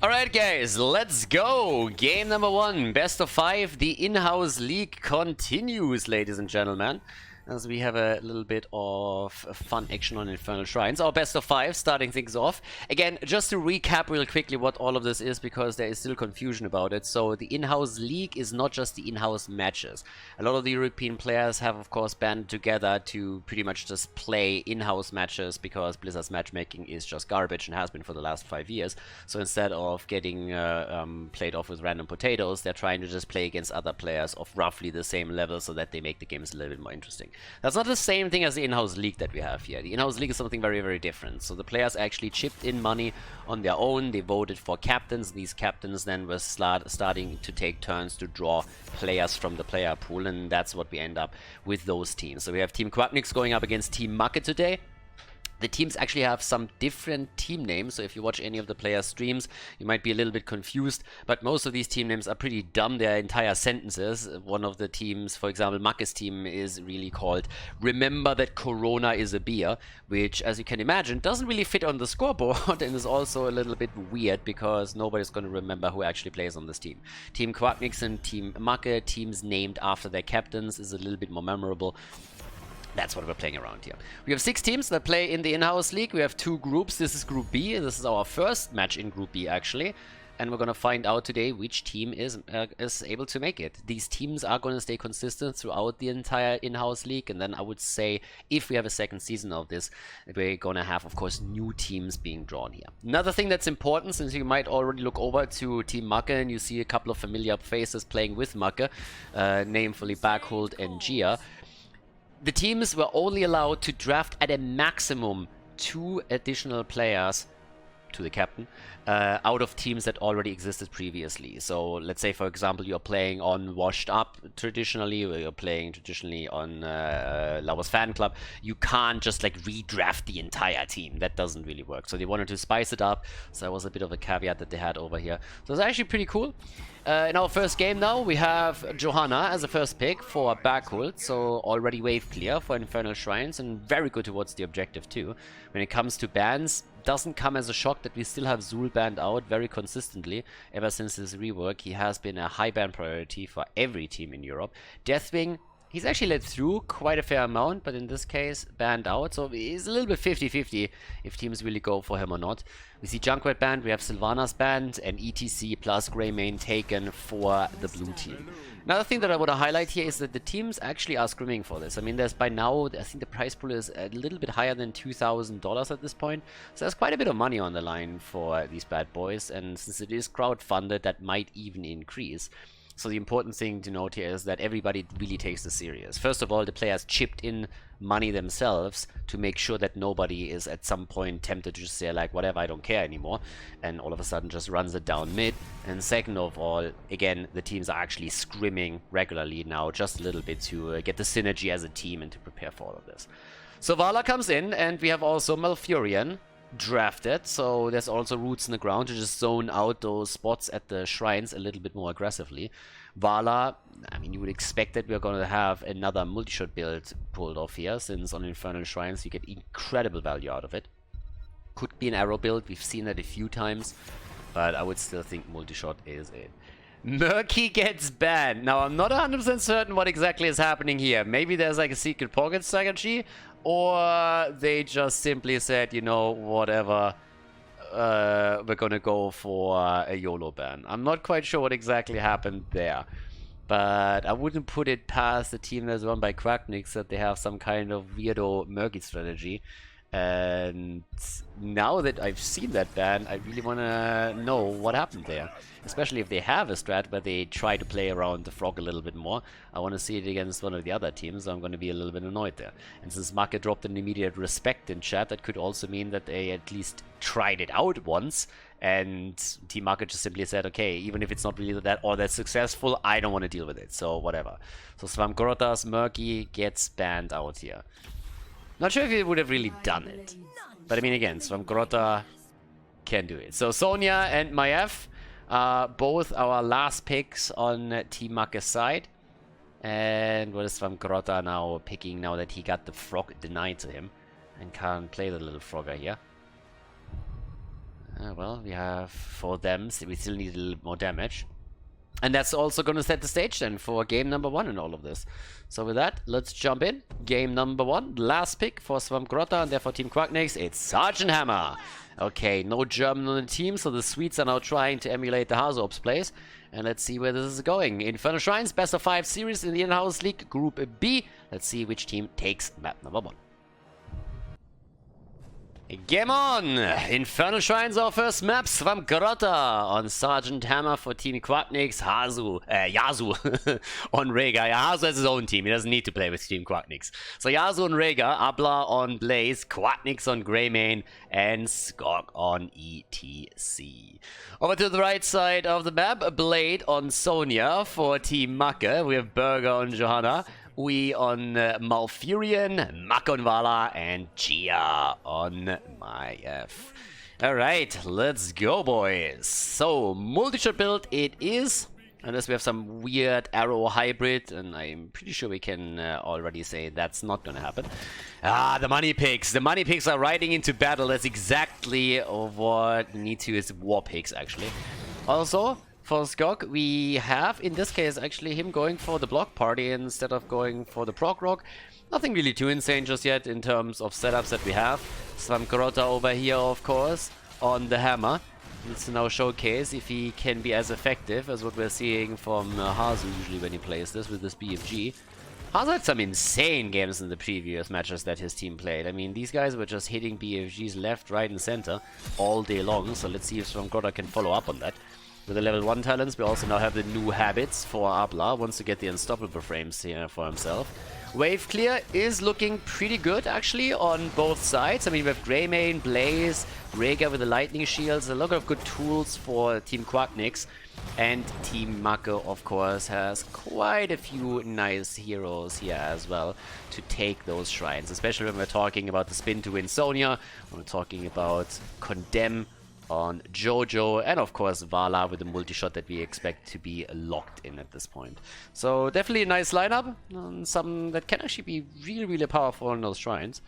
Alright guys, let's go! Game number 1, best of 5, the in-house league continues, ladies and gentlemen. As we have a little bit of fun action on Infernal Shrines. Our best of 5, starting things off. Again, just to recap real quickly what all of this is, because there is still confusion about it. So the in-house league is not just the in-house matches. A lot of the European players have, of course, banded together to pretty much just play in-house matches, because Blizzard's matchmaking is just garbage and has been for the last 5 years. So instead of getting played off with random potatoes, they're trying to just play against other players of roughly the same level so that they make the games a little bit more interesting. That's not the same thing as the in-house league that we have here. The in-house league is something very, very different. So the players actually chipped in money on their own. They voted for captains. These captains then were starting to take turns to draw players from the player pool, and that's what we end up with those teams. So we have Team Quack going up against Team Makke today. The teams actually have some different team names, so if you watch any of the players' streams, you might be a little bit confused, but most of these team names are pretty dumb. They're entire sentences. One of the teams, for example, Makke's team, is really called "Remember that Corona is a beer," which, as you can imagine, doesn't really fit on the scoreboard and is also a little bit weird because nobody's going to remember who actually plays on this team. Team Quacknix and Team Makke, teams named after their captains, is a little bit more memorable. That's what we're playing around here. We have 6 teams that play in the in-house league. We have 2 groups. This is Group B. This is our first match in Group B, actually. And we're going to find out today which team is able to make it. These teams are going to stay consistent throughout the entire in-house league. And then I would say, if we have a second season of this, we're going to have, of course, new teams being drawn here. Another thing that's important, since you might already look over to Team Makke and you see a couple of familiar faces playing with Makke, namely Khaldor and Gia. The teams were only allowed to draft at a maximum 2 additional players to the captain out of teams that already existed previously. So let's say, for example, you're playing on Washed Up traditionally, or you're playing traditionally on Lauer's Fan Club. You can't just like redraft the entire team. That doesn't really work. So they wanted to spice it up. So that was a bit of a caveat that they had over here. So it's actually pretty cool. In our first game now, we have Johanna as a first pick for Khaldor, so already wave clear for Infernal Shrines and very good towards the objective too. When it comes to bans, doesn't come as a shock that we still have Zul banned out very consistently. Ever since his rework, he has been a high ban priority for every team in Europe. Deathwing, he's actually let through quite a fair amount, but in this case, banned out. So he's a little bit 50-50 if teams really go for him or not. We see Junkrat banned, we have Sylvanas banned, and ETC plus Greymane taken for the blue team. Another thing that I want to highlight here is that the teams actually are scrimming for this. I mean, there's by now, I think the prize pool is a little bit higher than $2,000 at this point. So there's quite a bit of money on the line for these bad boys, and since it is crowdfunded, that might even increase. So the important thing to note here is that everybody really takes this serious. First of all, the players chipped in money themselves to make sure that nobody is at some point tempted to just say like, whatever, I don't care anymore, and all of a sudden just runs it down mid. And second of all, again, the teams are actually scrimming regularly now just a little bit to get the synergy as a team and to prepare for all of this. So Vala comes in, and we have also Malfurion drafted, so there's also roots in the ground to just zone out those spots at the shrines a little bit more aggressively. Vala, I mean, you would expect that we're going to have another multi-shot build pulled off here, since on Infernal Shrines you get incredible value out of it. Could be an arrow build, we've seen that a few times, but I would still think multi-shot is it. Murky gets banned. Now, I'm not 100% certain what exactly is happening here. Maybe there's like a secret pocket strategy, or they just simply said, you know, whatever, we're gonna go for a YOLO ban. I'm not quite sure what exactly happened there, but I wouldn't put it past the team that's run by Quacknix that they have some kind of weirdo Murky strategy. And now that I've seen that ban, I really want to know what happened there. Especially if they have a strat where they try to play around the frog a little bit more. I want to see it against one of the other teams, so I'm going to be a little bit annoyed there. And since Makke dropped an immediate respect in chat, that could also mean that they at least tried it out once. And Team Makke just simply said, okay, even if it's not really that or that successful, I don't want to deal with it, so whatever. So Svamgrota's Murky gets banned out here. Not sure if he would have really done it. But I mean, again, Svamgrota can do it. So Sonya and Maiev are both our last picks on Team Makke's side. And what is Svamgrota now picking now that he got the frog denied to him and can't play the little frogger here? Well, we have for them, so we still need a little more damage. And that's also going to set the stage then for game number 1 in all of this. So with that, let's jump in. Game number 1, last pick for Swamp Grotta, and therefore Team Quack next. It's Sergeant Hammer. Okay, no German on the team, so the Swedes are now trying to emulate the Hasorp's plays. And let's see where this is going. Infernal Shrines, best of 5 series in the Inhouse League, Group B. Let's see which team takes map number 1. Game on! Infernal Shrines, our first map, Swamp Grotta on Sergeant Hammer for Team Quacknix, Yasu on Rega. Yeah, Hasu has his own team, he doesn't need to play with Team Quacknix. So Yasu on Rega, Abla on Blaze, Quacknix on Greymane, and Skog on ETC. Over to the right side of the map, Blade on Sonia for Team Makke. We have Burger on Johanna. We on Malfurion, Makke on Vala, and Gia on Maiev. Alright, let's go, boys. So, multi-shot build it is. Unless we have some weird arrow hybrid, and I'm pretty sure we can already say that's not gonna happen. Ah, the money picks. The money picks are riding into battle. That's exactly what we need to is war picks, actually. Also, for Skog, we have, in this case, actually him going for the block party instead of going for the prog rock. Nothing really too insane just yet in terms of setups that we have. Swamp Grotta over here, of course, on the hammer. Needs to now showcase if he can be as effective as what we're seeing from Hasu usually when he plays this with this BFG. Hasu had some insane games in the previous matches that his team played. I mean, these guys were just hitting BFGs left, right, and center all day long. So let's see if Swamp Grotta can follow up on that. With the level 1 talents, we also now have the new habits for Abla. Wants to get the unstoppable frames here for himself. Wave clear is looking pretty good, actually, on both sides. I mean, we have Greymane, Blaze, Rega with the lightning shields. A lot of good tools for Team Quacknix. And Team Makke, of course, has quite a few nice heroes here as well to take those shrines. Especially when we're talking about the spin to win Sonia. When we're talking about Condemn on Jojo, and of course Vala with the multi-shot that we expect to be locked in at this point. So definitely a nice lineup, some that can actually be really, really powerful on those shrines.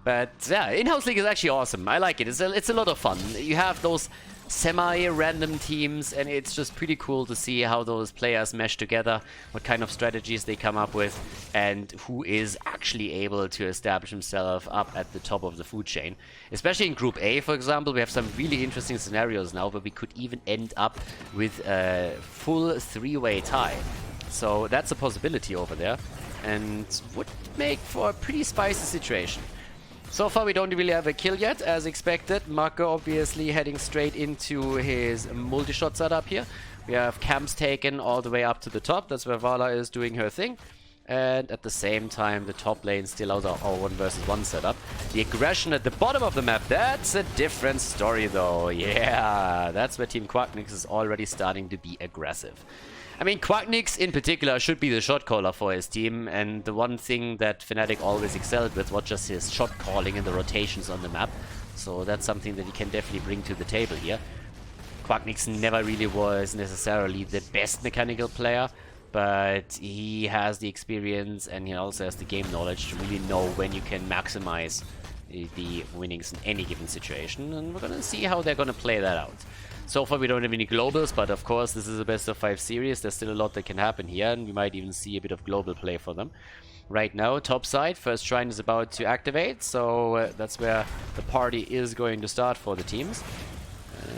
But yeah, in-house league is actually awesome. I like it. It's a lot of fun. You have those semi-random teams, and it's just pretty cool to see how those players mesh together, what kind of strategies they come up with, and who is actually able to establish himself up at the top of the food chain. Especially in Group A, for example, we have some really interesting scenarios now where we could even end up with a full 3-way tie. So that's a possibility over there, and would make for a pretty spicy situation. So far we don't really have a kill yet, as expected. Makke obviously heading straight into his multi-shot setup here. We have camps taken all the way up to the top. That's where Vala is doing her thing. And at the same time, the top lane still has our 1 versus 1 setup. The aggression at the bottom of the map, that's a different story though. Yeah, that's where Team Quacknix is already starting to be aggressive. I mean, Quacknix in particular should be the shot caller for his team, and the one thing that Fnatic always excelled with was just his shot calling and the rotations on the map. So that's something that he can definitely bring to the table here. Quacknix never really was necessarily the best mechanical player, but he has the experience and he also has the game knowledge to really know when you can maximize the winnings in any given situation, and we're gonna see how they're gonna play that out. So far we don't have any globals, but of course this is a best of 5 series. There's still a lot that can happen here, and we might even see a bit of global play for them. Right now, top side, first shrine is about to activate, so that's where the party is going to start for the teams.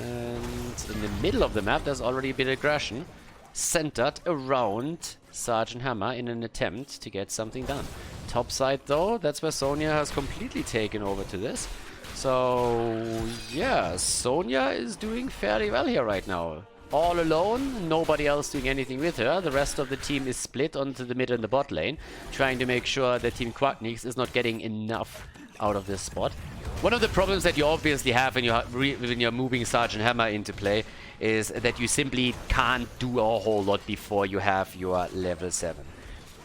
And in the middle of the map there's already a bit of aggression centered around Sergeant Hammer in an attempt to get something done. Top side though, that's where Sonia has completely taken over to this. So yeah, Sonia is doing fairly well here right now. All alone, nobody else doing anything with her. The rest of the team is split onto the mid and the bot lane, trying to make sure that Team Quacknix is not getting enough out of this spot. One of the problems that you obviously have when you're moving Sergeant Hammer into play is that you simply can't do a whole lot before you have your level 7.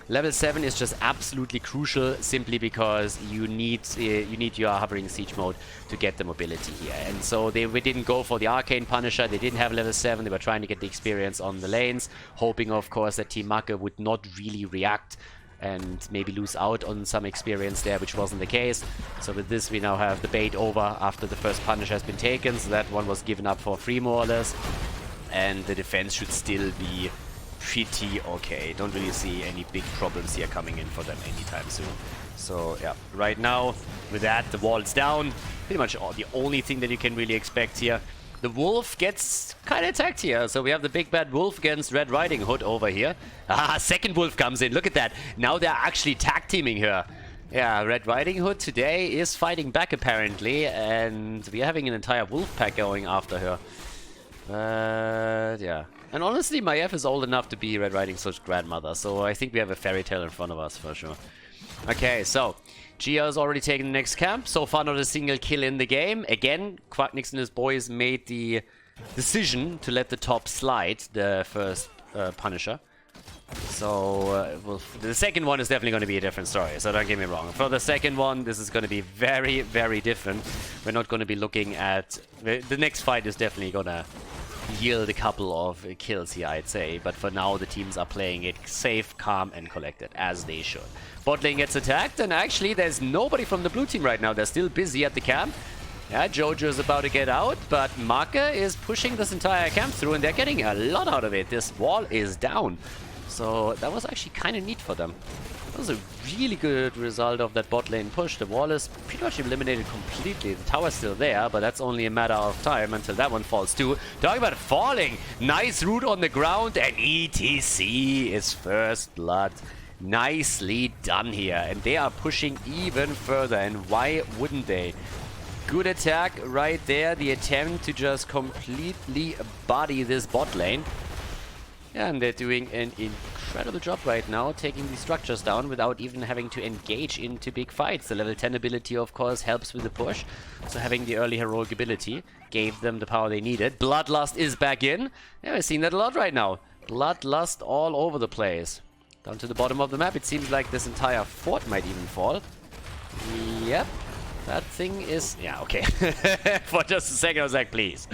Level 7 is just absolutely crucial, simply because you need your hovering siege mode to get the mobility here. And so we didn't go for the Arcane Punisher, they didn't have level 7, they were trying to get the experience on the lanes, hoping of course that Team Makke would not really react and maybe lose out on some experience there, which wasn't the case. So with this, we now have the bait over after the first punish has been taken. So that one was given up for free, more or less. And the defense should still be pretty okay. Don't really see any big problems here coming in for them anytime soon. So yeah, right now, with that, the wall's down. Pretty much the only thing that you can really expect here. The wolf gets kind of attacked here. So we have the big bad wolf against Red Riding Hood over here. Ah, second wolf comes in. Look at that. Now they're actually tag teaming her. Yeah, Red Riding Hood today is fighting back apparently. And we're having an entire wolf pack going after her. Yeah. And honestly, Makke is old enough to be Red Riding Hood's grandmother. So I think we have a fairy tale in front of us for sure. Okay, so Gia has already taken the next camp. So far, not a single kill in the game. Again, Quack and his boys made the decision to let the top slide, the first Punisher. So, well, the second one is definitely going to be a different story, so don't get me wrong. For the second one, this is going to be very, very different. We're not going to be looking at... The next fight is definitely going to yield a couple of kills here, I'd say. But for now, the teams are playing it safe, calm, and collected, as they should. Bot lane gets attacked, and actually there's nobody from the blue team right now. They're still busy at the camp. Yeah, Jojo is about to get out, but Makke is pushing this entire camp through, and they're getting a lot out of it. This wall is down. So that was actually kind of neat for them. That was a really good result of that bot lane push. The wall is pretty much eliminated completely. The tower's still there, but that's only a matter of time until that one falls too. Talking about falling. Nice root on the ground, and ETC is first blood. Nicely done here. And they are pushing even further, and why wouldn't they? Good attack right there. The attempt to just completely body this bot lane. Yeah, and they're doing an incredible job right now, taking these structures down without even having to engage into big fights. The level 10 ability, of course, helps with the push. So having the early heroic ability gave them the power they needed. Bloodlust is back in. Yeah, we're seeing that a lot right now. Bloodlust all over the place. Down to the bottom of the map, it seems like this entire fort might even fall. Yep. That thing is... Yeah, okay. For just a second, I was like, please.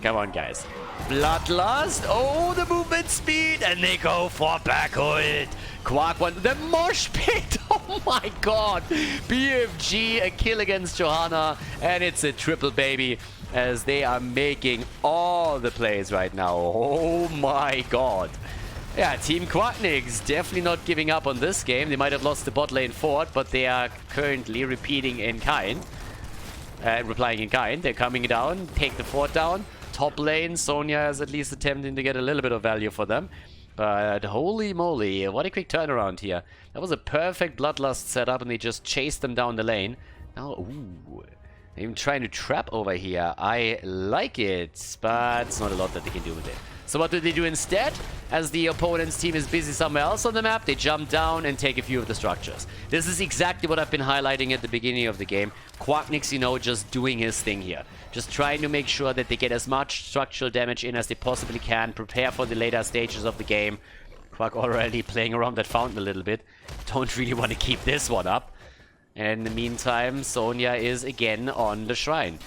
Come on, guys. Bloodlust. Oh, the movement speed. And they go for backhold. Quack won the mosh pit. Oh, my God. BFG, a kill against Johanna. And it's a triple, baby. As they are making all the plays right now. Oh, my God. Yeah, Team Quacknix definitely not giving up on this game. They might have lost the bot lane fort, but they are currently repeating in kind. Replying in kind. They're coming down, take the fort down. Top lane, Sonya is at least attempting to get a little bit of value for them. But holy moly, what a quick turnaround here. That was a perfect Bloodlust setup, and they just chased them down the lane. Now, ooh, they're even trying to trap over here. I like it, but it's not a lot that they can do with it. So what do they do instead? As the opponent's team is busy somewhere else on the map, they jump down and take a few of the structures. This is exactly what I've been highlighting at the beginning of the game. Quacknix, you know, just doing his thing here. Just trying to make sure that they get as much structural damage in as they possibly can, prepare for the later stages of the game. Quack already playing around that fountain a little bit. Don't really want to keep this one up. And in the meantime, Sonya is again on the shrine.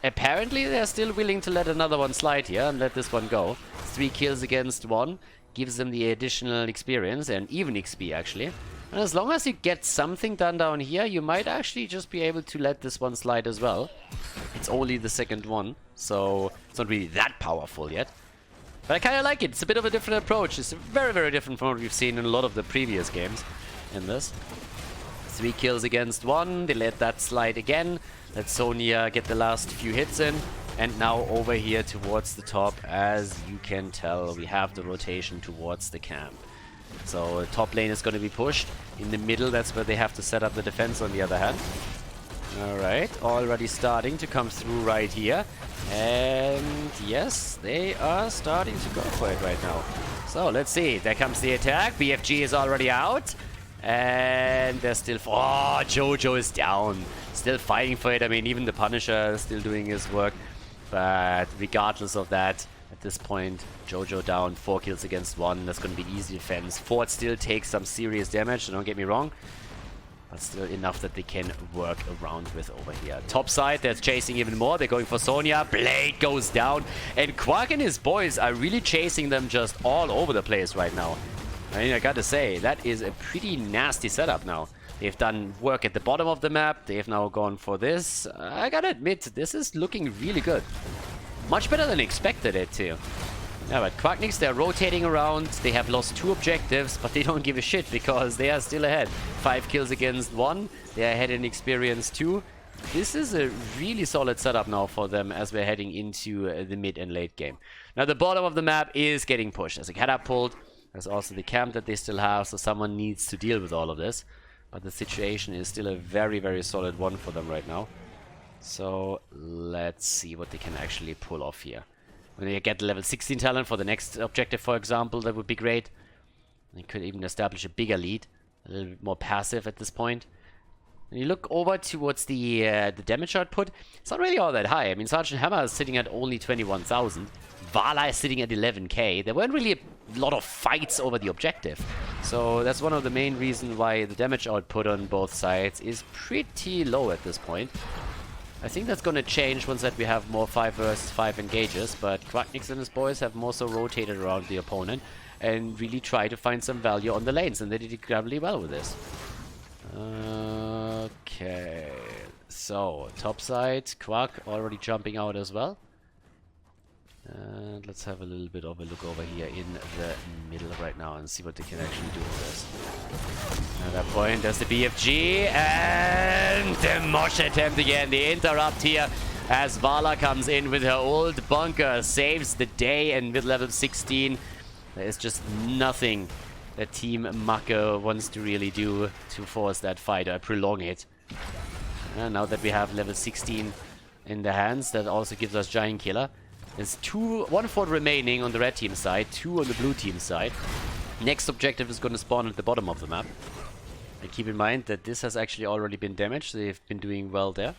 Apparently, they're still willing to let another one slide here and let this one go. 3 kills against 1 gives them the additional experience and even XP, actually. And as long as you get something done down here, you might actually just be able to let this one slide as well. It's only the second one, so it's not really that powerful yet. But I kind of like it. It's a bit of a different approach. It's very, very different from what we've seen in a lot of the previous games in this. 3 kills against 1. They let that slide again. Let Sonya get the last few hits in. And now over here towards the top, as you can tell, we have the rotation towards the camp. So top lane is going to be pushed. In the middle, that's where they have to set up the defense on the other hand. Alright, already starting to come through right here. And yes, they are starting to go for it right now. So let's see, there comes the attack. BFG is already out. And they're still... Oh, Jojo is down. Still fighting for it. I mean, even the Punisher is still doing his work. But regardless of that, at this point, Jojo down. 4 kills against 1. That's going to be easy defense. Fort still takes some serious damage, don't get me wrong. But still enough that they can work around with over here. Top side, they're chasing even more. They're going for Sonya. Blade goes down. And Quack and his boys are really chasing them just all over the place right now. I mean, I gotta say, that is a pretty nasty setup now. They've done work at the bottom of the map. They've now gone for this. I gotta admit, this is looking really good. Much better than expected it too. Yeah, but Quacknix, they're rotating around. They have lost 2 objectives, but they don't give a shit because they are still ahead. 5 kills against 1. They're ahead in experience 2. This is a really solid setup now for them as we're heading into the mid and late game. Now, the bottom of the map is getting pushed. There's a catapult. There's also the camp that they still have, so someone needs to deal with all of this. But the situation is still a very, very solid one for them right now. So let's see what they can actually pull off here. When they get level 16 talent for the next objective, for example, that would be great. They could even establish a bigger lead. A little bit more passive at this point. When you look over towards the damage output, it's not really all that high. I mean, Sergeant Hammer is sitting at only 21,000. Vala is sitting at 11k. There weren't really a lot of fights over the objective. So that's one of the main reasons why the damage output on both sides is pretty low at this point. I think that's going to change once that we have more 5 versus 5 engages, but Quacknix and his boys have more so rotated around the opponent and really try to find some value on the lanes, and they did incredibly well with this. Okay, so top side, Quack already jumping out as well. And let's have a little bit of a look over here in the middle right now and see what they can actually do with this. At that point, there's the BFG and the mosh attempt again. The interrupt here as Vala comes in with her old bunker, saves the day, and with level 16, there is just nothing that Team Makke wants to really do to force that fight or prolong it. And now that we have level 16 in the hands, that also gives us Giant Killer. There's 1 fort remaining on the red team side, 2 on the blue team side. Next objective is going to spawn at the bottom of the map. And keep in mind that this has actually already been damaged, so they've been doing well there.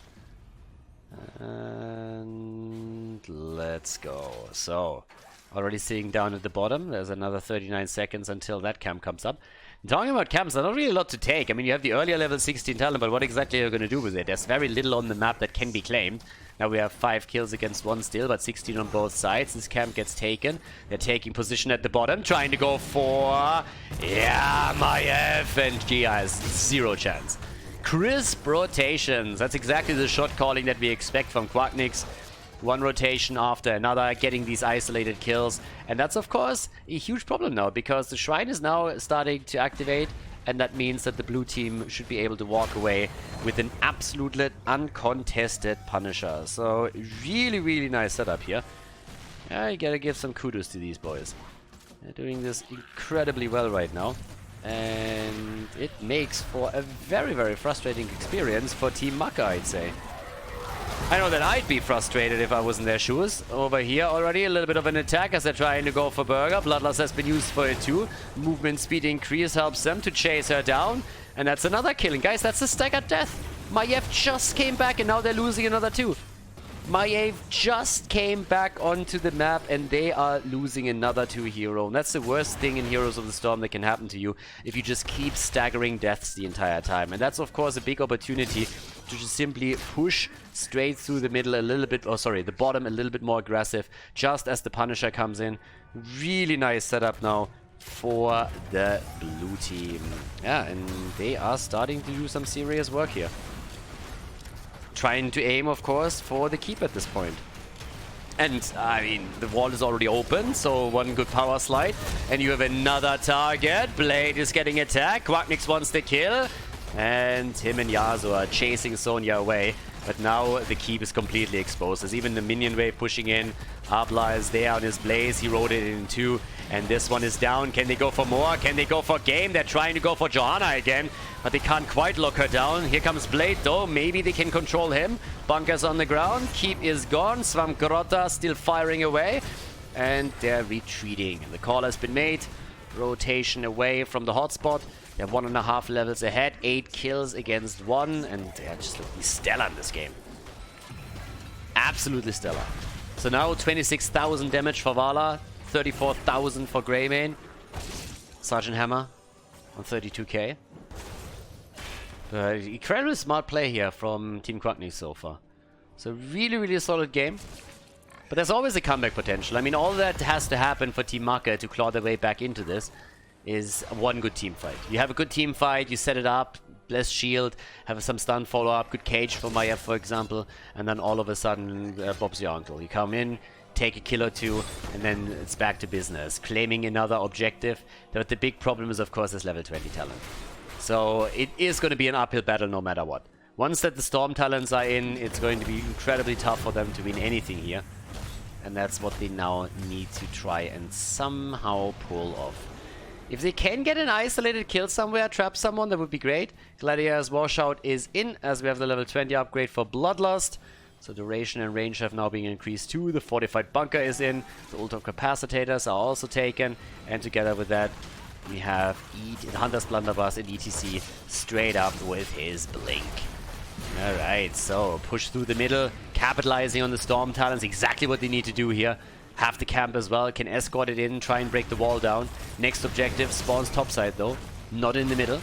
And let's go. So, already sitting down at the bottom. There's another 39 seconds until that camp comes up. Talking about camps, there's not really a lot to take. I mean, you have the earlier level 16 talent, but what exactly are you going to do with it? There's very little on the map that can be claimed. Now we have 5 kills against 1 still, but 16 on both sides. This camp gets taken. They're taking position at the bottom, trying to go for... Yeah, Makke, and Gia has 0 chance. Crisp rotations. That's exactly the shot calling that we expect from Quacknix. 1 rotation after another, getting these isolated kills. And that's, of course, a huge problem now, because the Shrine is now starting to activate, and that means that the blue team should be able to walk away with an absolutely uncontested Punisher. So, really, really nice setup here. Yeah, you gotta give some kudos to these boys. They're doing this incredibly well right now. And it makes for a very, very frustrating experience for Team Makke, I'd say. I know that I'd be frustrated if I was in their shoes. Over here already, a little bit of an attack as they're trying to go for Burger. Bloodlust has been used for it too. Movement speed increase helps them to chase her down. And that's another killing. Guys, that's a staggered death. Maiev just came back and now they're losing another 2. Maiev just came back onto the map and they are losing another 2 hero. And that's the worst thing in Heroes of the Storm that can happen to you if you just keep staggering deaths the entire time. And that's of course a big opportunity to just simply push straight through the middle a little bit, the bottom a little bit more aggressive, just as the Punisher comes in. Really nice setup now for the blue team. Yeah, and they are starting to do some serious work here. Trying to aim, of course, for the keep at this point. And, I mean, the wall is already open, so 1 good power slide. And you have another target. Blade is getting attacked. Quacknix wants the kill. And him and Yasuo are chasing Sonya away. But now the keep is completely exposed. There's even the minion wave pushing in. Abla is there on his blaze. He rode it in 2. And this one is down. Can they go for more? Can they go for game? They're trying to go for Johanna again. But they can't quite lock her down. Here comes Blade though. Maybe they can control him. Bunker's on the ground. Keep is gone. Swamgrotta still firing away. And they're retreating. The call has been made. Rotation away from the hotspot. They're 1.5 levels ahead, 8 kills against 1, and they're just looking stellar in this game. Absolutely stellar. So now 26,000 damage for Vala, 34,000 for Greymane. Sergeant Hammer on 32k. Incredibly smart play here from Team Quacknix so far. So really, really solid game. But there's always a comeback potential. I mean, all that has to happen for Team Makke to claw their way back into this. is one good team fight. You have a good team fight, you set it up, less shield, have some stun follow-up, good cage for Makke, for example, and then all of a sudden, Bob's your uncle. You come in, take a kill or two, and then it's back to business, claiming another objective. But the big problem is, of course, this level 20 talent. So it is going to be an uphill battle no matter what. Once that the Storm talents are in, it's going to be incredibly tough for them to win anything here. And that's what they now need to try and somehow pull off. If they can get an isolated kill somewhere, trap someone, that would be great. Gladiator's washout is in, as we have the level 20 upgrade for Bloodlust. So duration and range have now been increased too. The fortified bunker is in. The ultra capacitors are also taken. And together with that, we have Hunter's Blunderbuss and ETC straight up with his blink. Alright, so push through the middle, capitalizing on the Storm talents, exactly what they need to do here. Have the camp as well, can escort it in, try and break the wall down. Next objective, spawns topside though, not in the middle.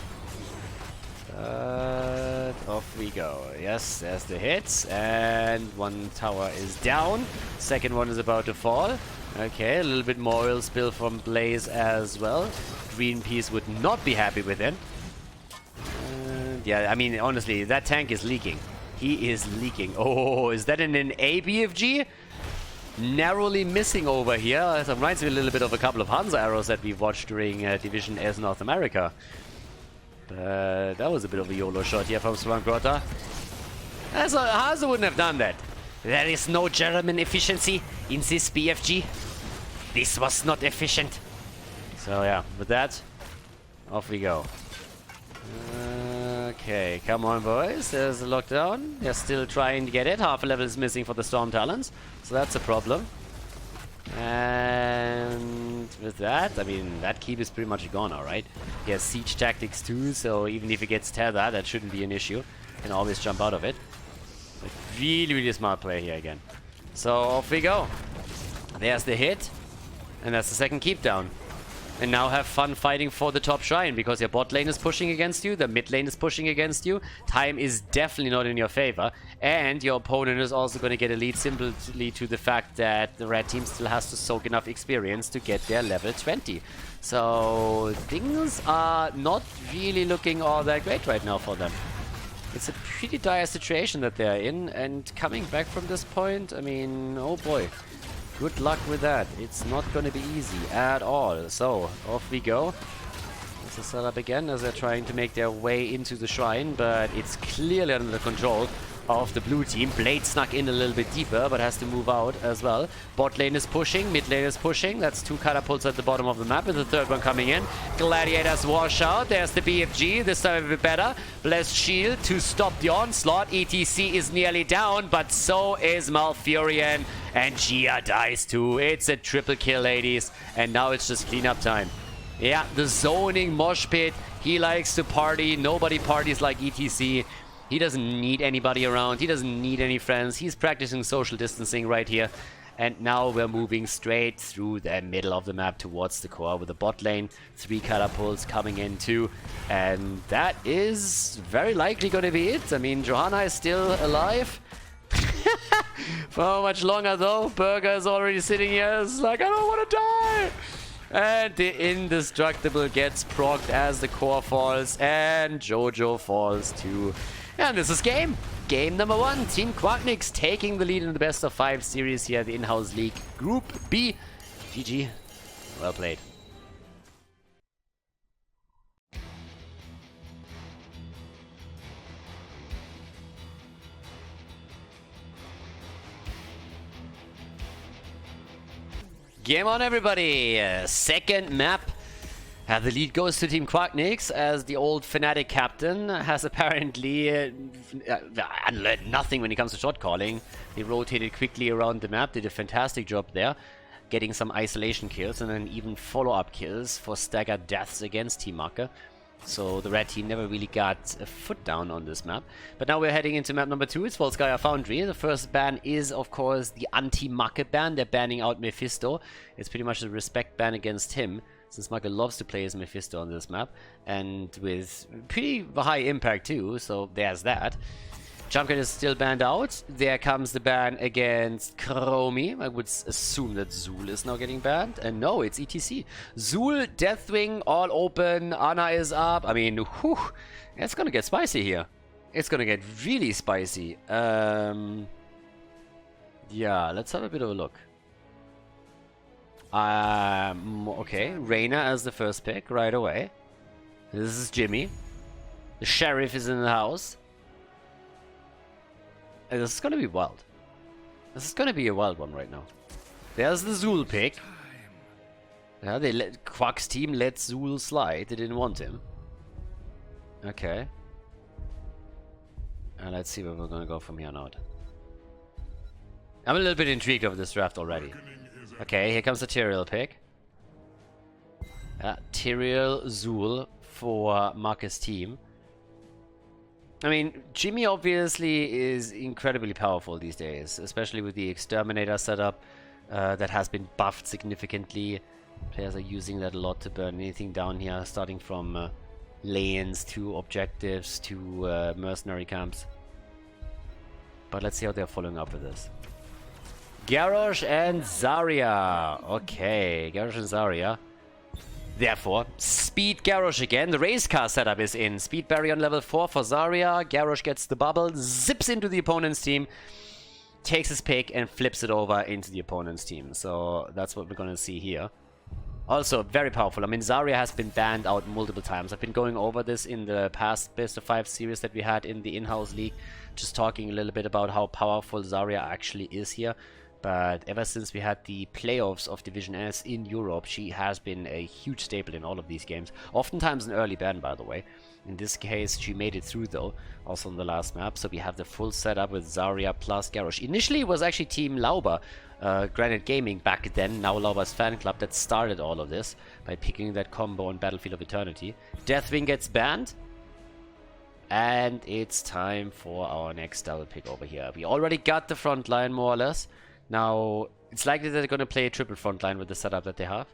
Off we go. Yes, there's the hits, and one tower is down. Second one is about to fall. Okay, a little bit more oil spill from Blaze as well. Greenpeace would not be happy with it. Yeah, I mean, honestly, that tank is leaking. He is leaking. Oh, is that an ABFG? Narrowly missing over here. It reminds me a little bit of a couple of Hansa arrows that we've watched during Division S North America. But that was a bit of a YOLO shot here from Swangrota. Hansa wouldn't have done that. There is no German efficiency in this BFG. This was not efficient. So yeah, with that, off we go. Okay, come on boys, there's a lockdown. They're still trying to get it. Half a level is missing for the Storm Talons, so that's a problem. And with that, I mean, that keep is pretty much gone, alright. He has siege tactics too, so even if he gets tethered, that shouldn't be an issue. Can always jump out of it. But really, really smart play here again. So off we go. There's the hit, and that's the second keep down. And now have fun fighting for the top shrine, because your bot lane is pushing against you, the mid lane is pushing against you. Time is definitely not in your favor, and your opponent is also going to get a lead simply to the fact that the red team still has to soak enough experience to get their level 20. So things are not really looking all that great right now for them. It's a pretty dire situation that they're in, and coming back from this point, I mean, oh boy. Good luck with that. It's not going to be easy at all. So, off we go. There's a setup again as they're trying to make their way into the shrine, but it's clearly under control of the blue team. Blade snuck in a little bit deeper, but has to move out as well. Bot lane is pushing, mid lane is pushing. That's two catapults at the bottom of the map, with the third one coming in. Gladiators wash out. There's the BFG, this time a bit better. Blessed Shield to stop the onslaught. ETC is nearly down, but so is Malfurion. And Gia dies too. It's a triple kill, ladies. And now it's just cleanup time. Yeah, the zoning mosh pit. He likes to party. Nobody parties like ETC. He doesn't need anybody around. He doesn't need any friends. He's practicing social distancing right here. And now we're moving straight through the middle of the map towards the core with the bot lane. 3 catapults coming in too. And that is very likely going to be it. I mean, Johanna is still alive. For how much longer though? Burger is already sitting here. It's like, I don't want to die. And the indestructible gets procced as the core falls. And Jojo falls too. And this is game number 1. Team Quacknix taking the lead in the best of 5 series here at the In-House League Group B. GG. Well played. Game on, everybody. Second map. The lead goes to Team Quacknix, as the old Fnatic captain has apparently learned nothing when it comes to shot calling. They rotated quickly around the map, did a fantastic job there, getting some isolation kills and then even follow-up kills for staggered deaths against Team Makke. So the red team never really got a foot down on this map. But now we're heading into map number 2. It's Volskaya Foundry. The first ban is, of course, the anti-Makke ban. They're banning out Mephisto. It's pretty much a respect ban against him, since Makke loves to play as Mephisto on this map, and with pretty high impact too, so there's that. Jumpcat is still banned out. There comes the ban against Chromie. I would assume that Zul is now getting banned. And no, it's ETC. Zul, Deathwing, all open. Ana is up. I mean, whew, it's gonna get spicy here. It's gonna get really spicy. Yeah, let's have a bit of a look. Okay, Reyna as the first pick right away. This is Jimmy. The sheriff is in the house. And this is gonna be wild. This is gonna be a wild one right now. There's the Zul pick. Yeah, Quack's team let Zul slide. They didn't want him. Okay. And let's see where we're gonna go from here on out. I'm a little bit intrigued over this draft already. Okay, here comes the Tyrael pick. Tyrael Zul for Makke's team. I mean, Jimmy obviously is incredibly powerful these days, especially with the Exterminator setup that has been buffed significantly. Players are using that a lot to burn anything down here, starting from lanes to objectives to mercenary camps. But let's see how they're following up with this. Garrosh and Zarya. Okay, Garrosh and Zarya. Therefore, Speed Garrosh again. The race car setup is in. Speed Barrier on level 4 for Zarya. Garrosh gets the bubble, zips into the opponent's team, takes his pick and flips it over into the opponent's team. So that's what we're going to see here. Also, very powerful. I mean, Zarya has been banned out multiple times. I've been going over this in the past best of 5 series that we had in the in-house league. Just talking a little bit about how powerful Zarya actually is here. But ever since we had the playoffs of Division S in Europe, she has been a huge staple in all of these games. Oftentimes an early ban, by the way. In this case, she made it through, though, also on the last map. So we have the full setup with Zarya plus Garrosh. Initially, it was actually Team Lauber, Granite Gaming back then, now Lauber's fan club, that started all of this by picking that combo on Battlefield of Eternity. Deathwing gets banned. And it's time for our next double pick over here. We already got the front line, more or less. Now, it's likely that they're going to play a triple front line with the setup that they have.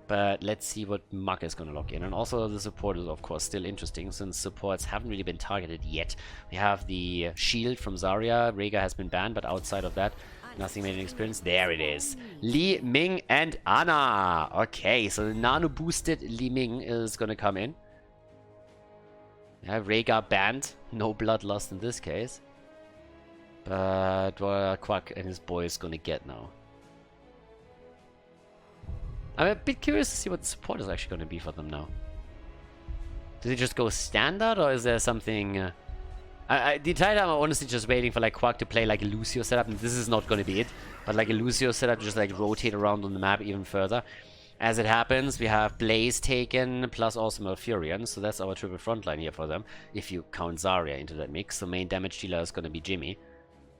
But let's see what Makke is going to lock in. And also the support is, of course, still interesting, since supports haven't really been targeted yet. We have the shield from Zarya. Rhaegar has been banned, but outside of that, nothing made an experience. There it is. Li Ming and Ana. Okay, so the nano-boosted Li Ming is going to come in. Yeah, Rhaegar banned. No bloodlust in this case. But what Quack and his boys gonna get now? I'm a bit curious to see what the support is actually gonna be for them now. Do they just go standard, or is there something? The entire time I'm honestly just waiting for like Quack to play like a Lucio setup, and this is not gonna be it. But like a Lucio setup, just like rotate around on the map even further. As it happens, we have Blaze taken, plus also Malfurion, so that's our triple frontline here for them. If you count Zarya into that mix, the main damage dealer is gonna be Jimmy.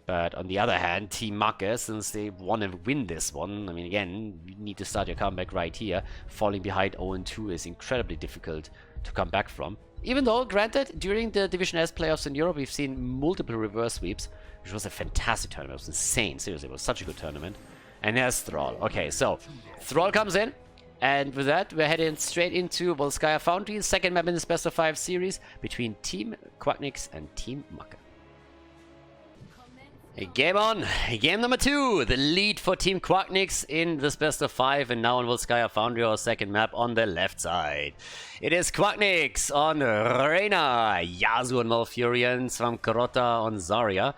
But on the other hand, Team Makke, since they want to win this one, I mean, again, you need to start your comeback right here. Falling behind 0-2 is incredibly difficult to come back from. Even though, granted, during the Division S playoffs in Europe, we've seen multiple reverse sweeps, which was a fantastic tournament. It was insane. Seriously, it was such a good tournament. And there's Thrall. Okay, so Thrall comes in. And with that, we're heading straight into Volskaya Foundry, second map in this best of 5 series between Team Quacknix and Team Makke. Game on! Game number 2! The lead for Team Quacknix in this best of 5, and now on Volskaya Foundry, our second map on the left side. It is Quacknix on Reyna, Yasuo on Malfurion, Svamkarota on Zarya,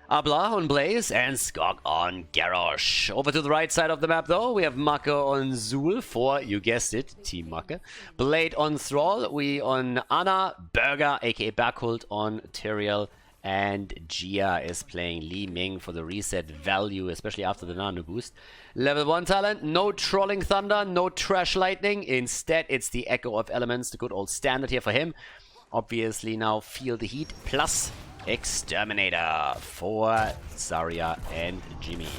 Abla on Blaze, and Skog on Garrosh. Over to the right side of the map, though, we have Makke on Zul for, you guessed it, Team Makke. Blade on Thrall, we on Ana, Burger, aka Bergholt on Tyrael, and Gia is playing Li Ming for the reset value, especially after the nano boost. Level 1 talent, no Trolling Thunder, no Trash Lightning. Instead, it's the Echo of Elements, the good old standard here for him. Obviously now Feel the Heat plus Exterminator for Zarya and Jimmy.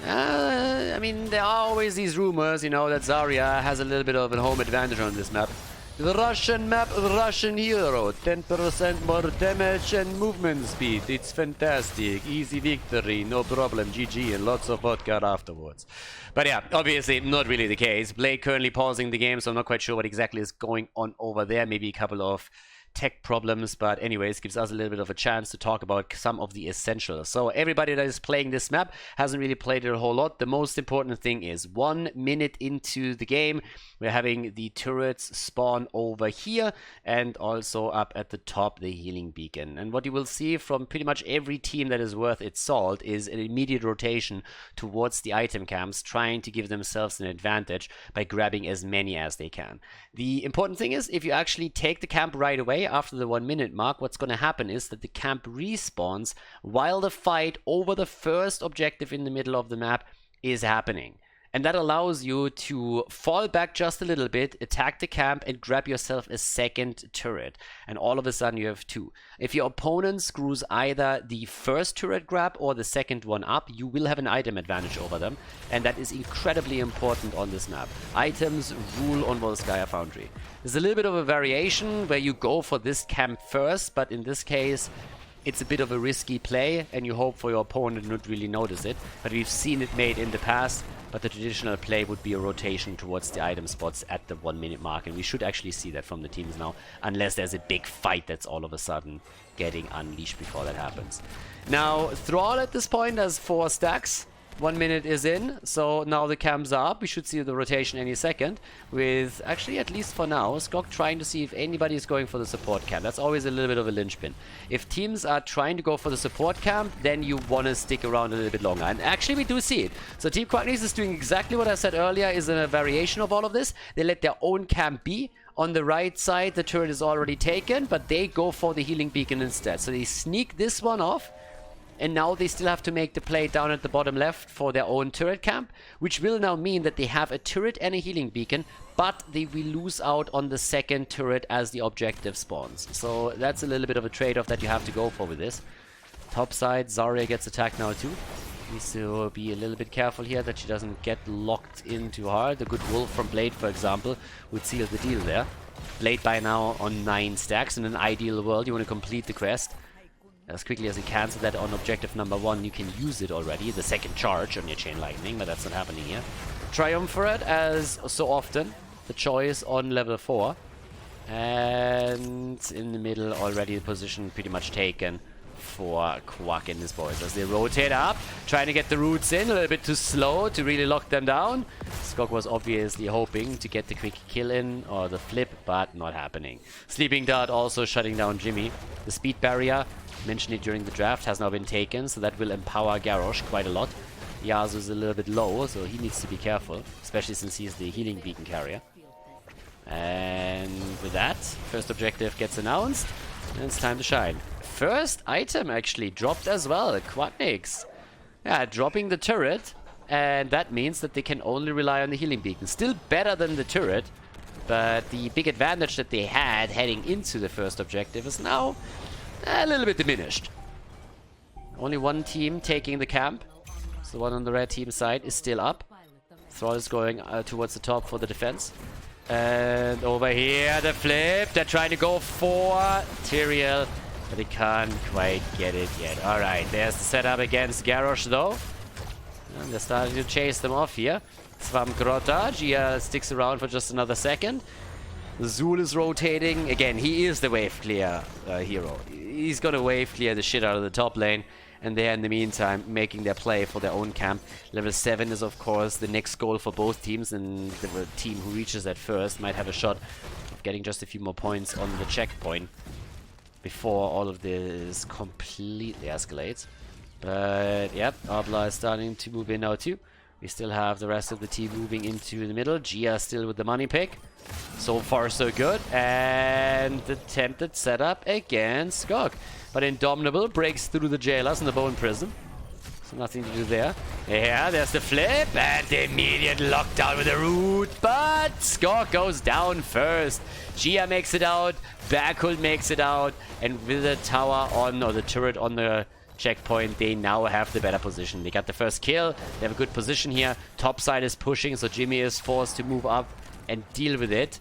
I mean, there are always these rumors, you know, that Zarya has a little bit of a home advantage on this map. The Russian map, Russian hero, 10% more damage and movement speed. It's fantastic. Easy victory, no problem, GG, and lots of vodka afterwards. But yeah, obviously not really the case. Blade currently pausing the game, so I'm not quite sure what exactly is going on over there. Maybe a couple of tech problems, but anyways, gives us a little bit of a chance to talk about some of the essentials. So everybody that is playing this map hasn't really played it a whole lot. The most important thing is 1 minute into the game, we're having the turrets spawn over here and also up at the top the healing beacon. And what you will see from pretty much every team that is worth its salt is an immediate rotation towards the item camps, trying to give themselves an advantage by grabbing as many as they can. The important thing is, if you actually take the camp right away after the 1 minute mark, what's going to happen is that the camp respawns while the fight over the first objective in the middle of the map is happening. And that allows you to fall back just a little bit, attack the camp, and grab yourself a second turret. And all of a sudden you have 2. If your opponent screws either the first turret grab or the second one up, you will have an item advantage over them. And that is incredibly important on this map. Items rule on Volskaya Foundry. There's a little bit of a variation where you go for this camp first, but in this case, it's a bit of a risky play, and you hope for your opponent not really notice it. But we've seen it made in the past. But the traditional play would be a rotation towards the item spots at the 1 minute mark. And we should actually see that from the teams now. Unless there's a big fight that's all of a sudden getting unleashed before that happens. Now, Thrall at this point has 4 stacks. 1 minute is in. So now the camps are up. We should see the rotation any second. With, actually, at least for now, Skok trying to see if anybody is going for the support camp. That's always a little bit of a linchpin. If teams are trying to go for the support camp, then you want to stick around a little bit longer. And actually, we do see it. So Team Quack is doing exactly what I said earlier, is a variation of all of this. They let their own camp be. On the right side, the turret is already taken, but they go for the healing beacon instead. So they sneak this one off. And now they still have to make the play down at the bottom left for their own turret camp, which will now mean that they have a turret and a healing beacon, but they will lose out on the second turret as the objective spawns. So that's a little bit of a trade-off that you have to go for with this. Top side, Zarya gets attacked now too. Needs to be a little bit careful here that she doesn't get locked in too hard. The good wolf from Blade, for example, would seal the deal there. Blade by now on 9 stacks. In an ideal world, you want to complete the quest as quickly as you can, so that on objective number 1 you can use it already, the second charge on your Chain Lightning, but that's not happening here. Triumvirate, as so often, the choice on level 4. And in the middle already the position pretty much taken for Quack and his boys as they rotate up, trying to get the roots in, a little bit too slow to really lock them down. Skok was obviously hoping to get the quick kill in, or the flip, but not happening. Sleeping Dart also shutting down Jimmy. The speed barrier, mentioned it during the draft, has now been taken, so that will empower Garrosh quite a lot. Yasuo is a little bit low, so he needs to be careful, especially since he's the healing beacon carrier. And with that, first objective gets announced, and it's time to shine. First item actually dropped as well, Quacknix. Yeah, dropping the turret, and that means that they can only rely on the healing beacon. Still better than the turret, but the big advantage that they had heading into the first objective is now a little bit diminished. Only one team taking the camp. So the one on the red team side is still up. Thrall is going towards the top for the defense. And over here, the flip. They're trying to go for Tyrael, but they can't quite get it yet. Alright, there's the setup against Garrosh though. And they're starting to chase them off here. Swamgrota, Gia sticks around for just another second. Zul is rotating. Again, he is the wave clear hero. He's gonna wave clear the shit out of the top lane. And they're in the meantime making their play for their own camp. Level 7 is of course the next goal for both teams, and the team who reaches that first might have a shot of getting just a few more points on the checkpoint before all of this completely escalates. But yep, Abla is starting to move in now too. We still have the rest of the team moving into the middle. Gia still with the money pick. So far so good. And the attempted setup against Skok. But Indomitable breaks through the jailers in the bone prison. So nothing to do there. Yeah, there's the flip. And the immediate lockdown with the root. But Skok goes down first. Gia makes it out. Backhold makes it out. And with the tower on, or the turret on the checkpoint, they now have the better position. They got the first kill. They have a good position here. Top side is pushing, so Jimmy is forced to move up and deal with it,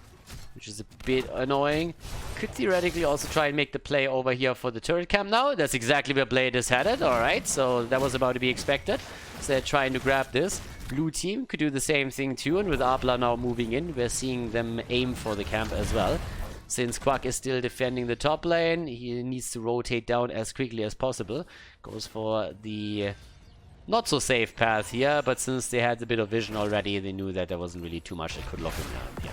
which is a bit annoying. Could theoretically also try and make the play over here for the turret camp now. That's exactly where Blade is headed. Alright, so that was about to be expected. So they're trying to grab this. Blue team could do the same thing too, and with Abla now moving in, we're seeing them aim for the camp as well. Since Quack is still defending the top lane, he needs to rotate down as quickly as possible. Goes for the not so safe path here, but since they had a bit of vision already, they knew that there wasn't really too much that could lock him down here.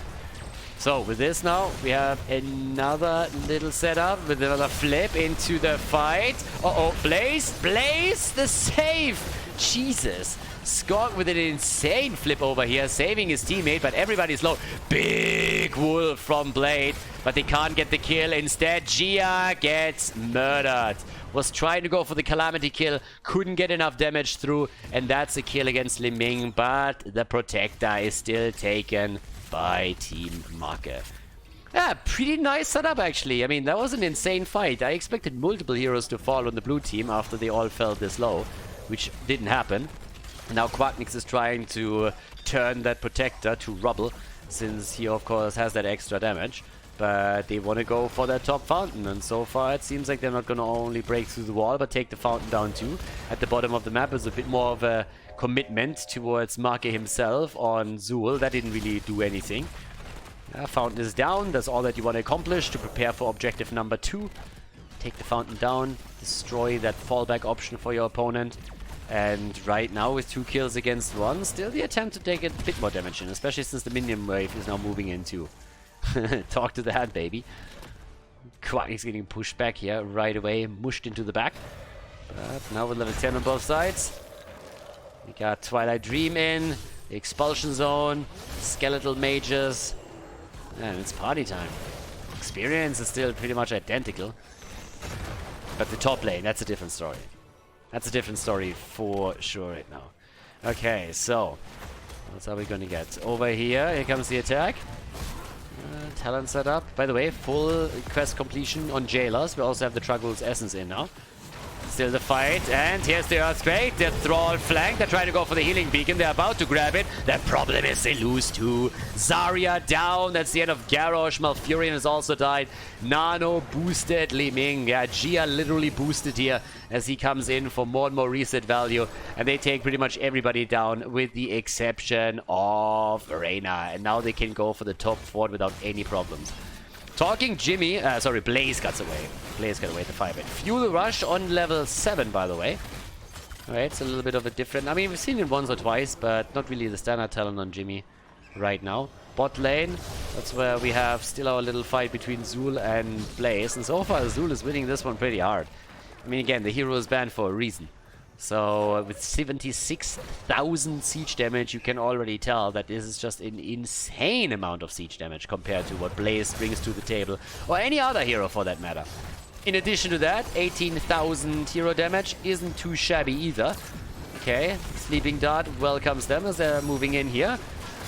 So with this now, we have another little setup with another flip into the fight. Uh-oh, Blaze, the save! Jesus! Skog with an insane flip over here, saving his teammate, but everybody's low. Big wolf from Blade, but they can't get the kill. Instead, Gia gets murdered. Was trying to go for the Calamity kill, couldn't get enough damage through, and that's a kill against Liming, but the Protector is still taken by Team Makke. Yeah, pretty nice setup actually. I mean, that was an insane fight. I expected multiple heroes to fall on the blue team after they all fell this low, which didn't happen. Now Quacknix is trying to turn that Protector to rubble, since he of course has that extra damage. But they want to go for that top fountain, and so far it seems like they're not going to only break through the wall, but take the fountain down too. At the bottom of the map is a bit more of a commitment towards Makke himself on Zul. That didn't really do anything. Fountain is down, that's all that you want to accomplish to prepare for objective number 2. Take the fountain down, destroy that fallback option for your opponent. And right now with 2 kills against 1, still the attempt to take a bit more damage in, especially since the minion wave is now moving in too. Talk to the hand, baby. Quack is getting pushed back here right away, mushed into the back. But now with level 10 on both sides. We got Twilight Dream in, the Expulsion Zone, Skeletal Mages, and it's party time. Experience is still pretty much identical. But the top lane, that's a different story. That's a different story for sure right now. Okay, so what are we gonna get? Over here comes the attack. Talent setup. By the way, full quest completion on Jailers. We also have the Truggle's Essence in now. Still the fight, and here's the Earthquake. The Thrall flank. They're trying to go for the healing beacon. They're about to grab it. The problem is they lose too. Zarya down. That's the end of Garrosh. Malfurion has also died. Nano boosted Liming. Yeah, Gia literally boosted here as he comes in for more and more reset value. And they take pretty much everybody down with the exception of Reyna. And now they can go for the top fort without any problems. Talking Jimmy, Blaze got away. Blaze got away the firebait. Fuel Rush on level 7, by the way. Alright, it's a little bit of a different... I mean, we've seen it once or twice, but not really the standard talent on Jimmy right now. Bot lane, that's where we have still our little fight between Zul and Blaze. And so far, Zul is winning this one pretty hard. I mean, again, the hero is banned for a reason. So with 76,000 siege damage, you can already tell that this is just an insane amount of siege damage compared to what Blaze brings to the table, or any other hero for that matter. In addition to that, 18,000 hero damage isn't too shabby either. Okay, Sleeping Dart welcomes them as they're moving in here.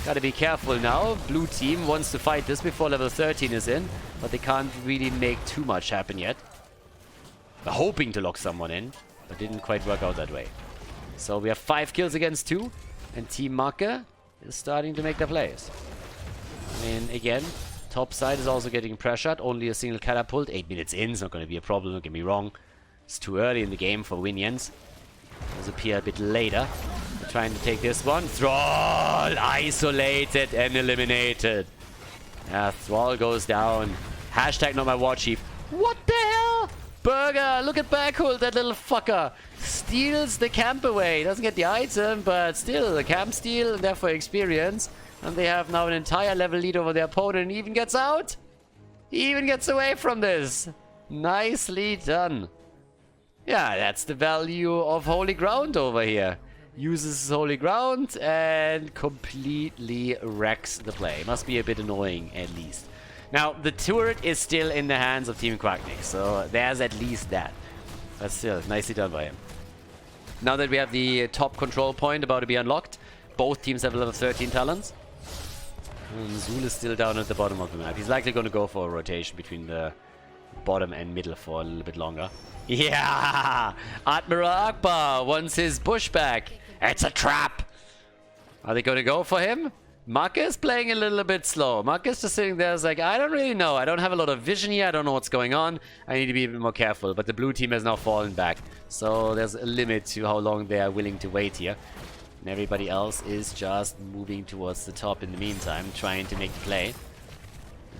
Gotta be careful now. Blue team wants to fight this before level 13 is in, but they can't really make too much happen yet. They're hoping to lock someone in, but didn't quite work out that way. So we have 5 kills against 2, and Team Makke is starting to make their plays. I mean, again, top side is also getting pressured. Only a single catapult. 8 minutes in, it's not going to be a problem, don't get me wrong. It's too early in the game for Winions. Those appear a bit later. They're trying to take this one. Thrall! Isolated and eliminated. Yeah, Thrall goes down. Hashtag not my war chief. What the hell? Burger, look at Backhult, that little fucker. Steals the camp away. Doesn't get the item, but still, the camp steal, and therefore experience. And they have now an entire level lead over their opponent, and he even gets out. He even gets away from this. Nicely done. Yeah, that's the value of Holy Ground over here. Uses his Holy Ground and completely wrecks the play. Must be a bit annoying, at least. Now, the turret is still in the hands of Team Quacknix, so there's at least that. But still, nicely done by him. Now that we have the top control point about to be unlocked, both teams have level 13 talents. And Zul is still down at the bottom of the map. He's likely going to go for a rotation between the bottom and middle for a little bit longer. Yeah! Admiral Akbar wants his bush back. It's a trap! Are they going to go for him? Makke is playing a little bit slow. Makke is just sitting there, is like, I don't really know. I don't have a lot of vision here. I don't know what's going on. I need to be a bit more careful. But the blue team has now fallen back. So there's a limit to how long they are willing to wait here. And everybody else is just moving towards the top in the meantime, trying to make the play.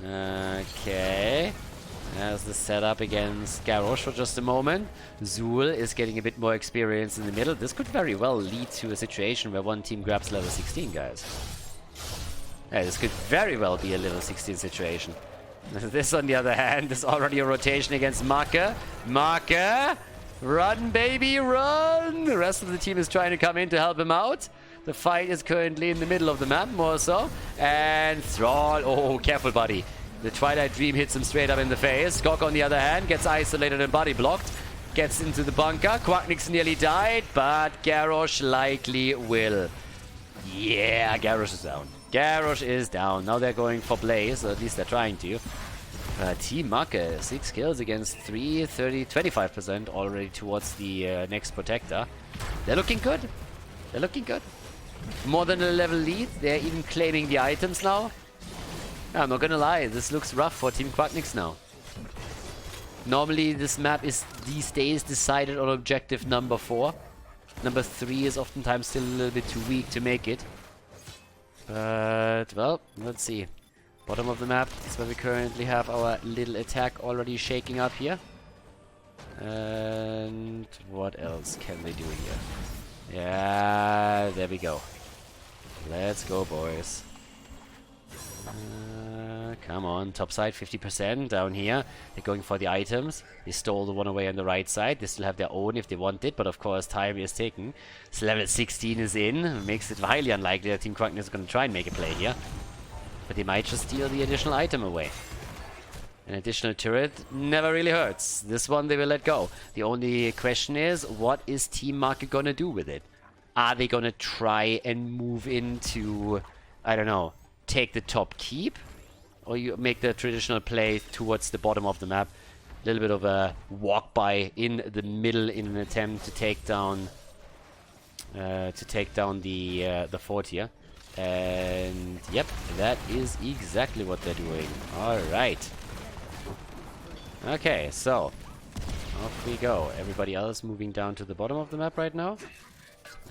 Okay. There's the setup against Garrosh for just a moment. Zul is getting a bit more experience in the middle. This could very well lead to a situation where one team grabs level 16, guys. Yeah, this could very well be a level 16 situation. This, on the other hand, is already a rotation against Makke. Makke! Run, baby, run! The rest of the team is trying to come in to help him out. The fight is currently in the middle of the map, more so. And Thrall, oh, careful, buddy. The Twilight Dream hits him straight up in the face. Gok, on the other hand, gets isolated and body blocked. Gets into the bunker. Quacknix nearly died, but Garrosh likely will. Yeah, Garrosh is down. Garrosh is down. Now they're going for Blaze, or at least they're trying to. Team Makke, 6 kills against 3, 30, 25% already towards the next Protector. They're looking good. They're looking good. More than a level lead. They're even claiming the items now. I'm not gonna lie, this looks rough for Team Quacknix now. Normally this map is these days decided on objective number 4. Number 3 is oftentimes still a little bit too weak to make it. But, well, let's see. Bottom of the map is where we currently have our little attack already shaking up here. And what else can they do here? Yeah, there we go. Let's go, boys. Come on, top side 50% down here. They're going for the items. They stole the one away on the right side. They still have their own if they want it, but of course time is taken. So level 16 is in. Makes it highly unlikely that Team Quacknix is going to try and make a play here. But they might just steal the additional item away. An additional turret never really hurts. This one they will let go. The only question is, what is Team Makke gonna do with it? Are they gonna try and move into, I don't know, take the top keep? Or you make the traditional play towards the bottom of the map. A little bit of a walk by in the middle in an attempt to take down the fort here. And yep, that is exactly what they're doing. Alright. Okay, so off we go. Everybody else moving down to the bottom of the map right now.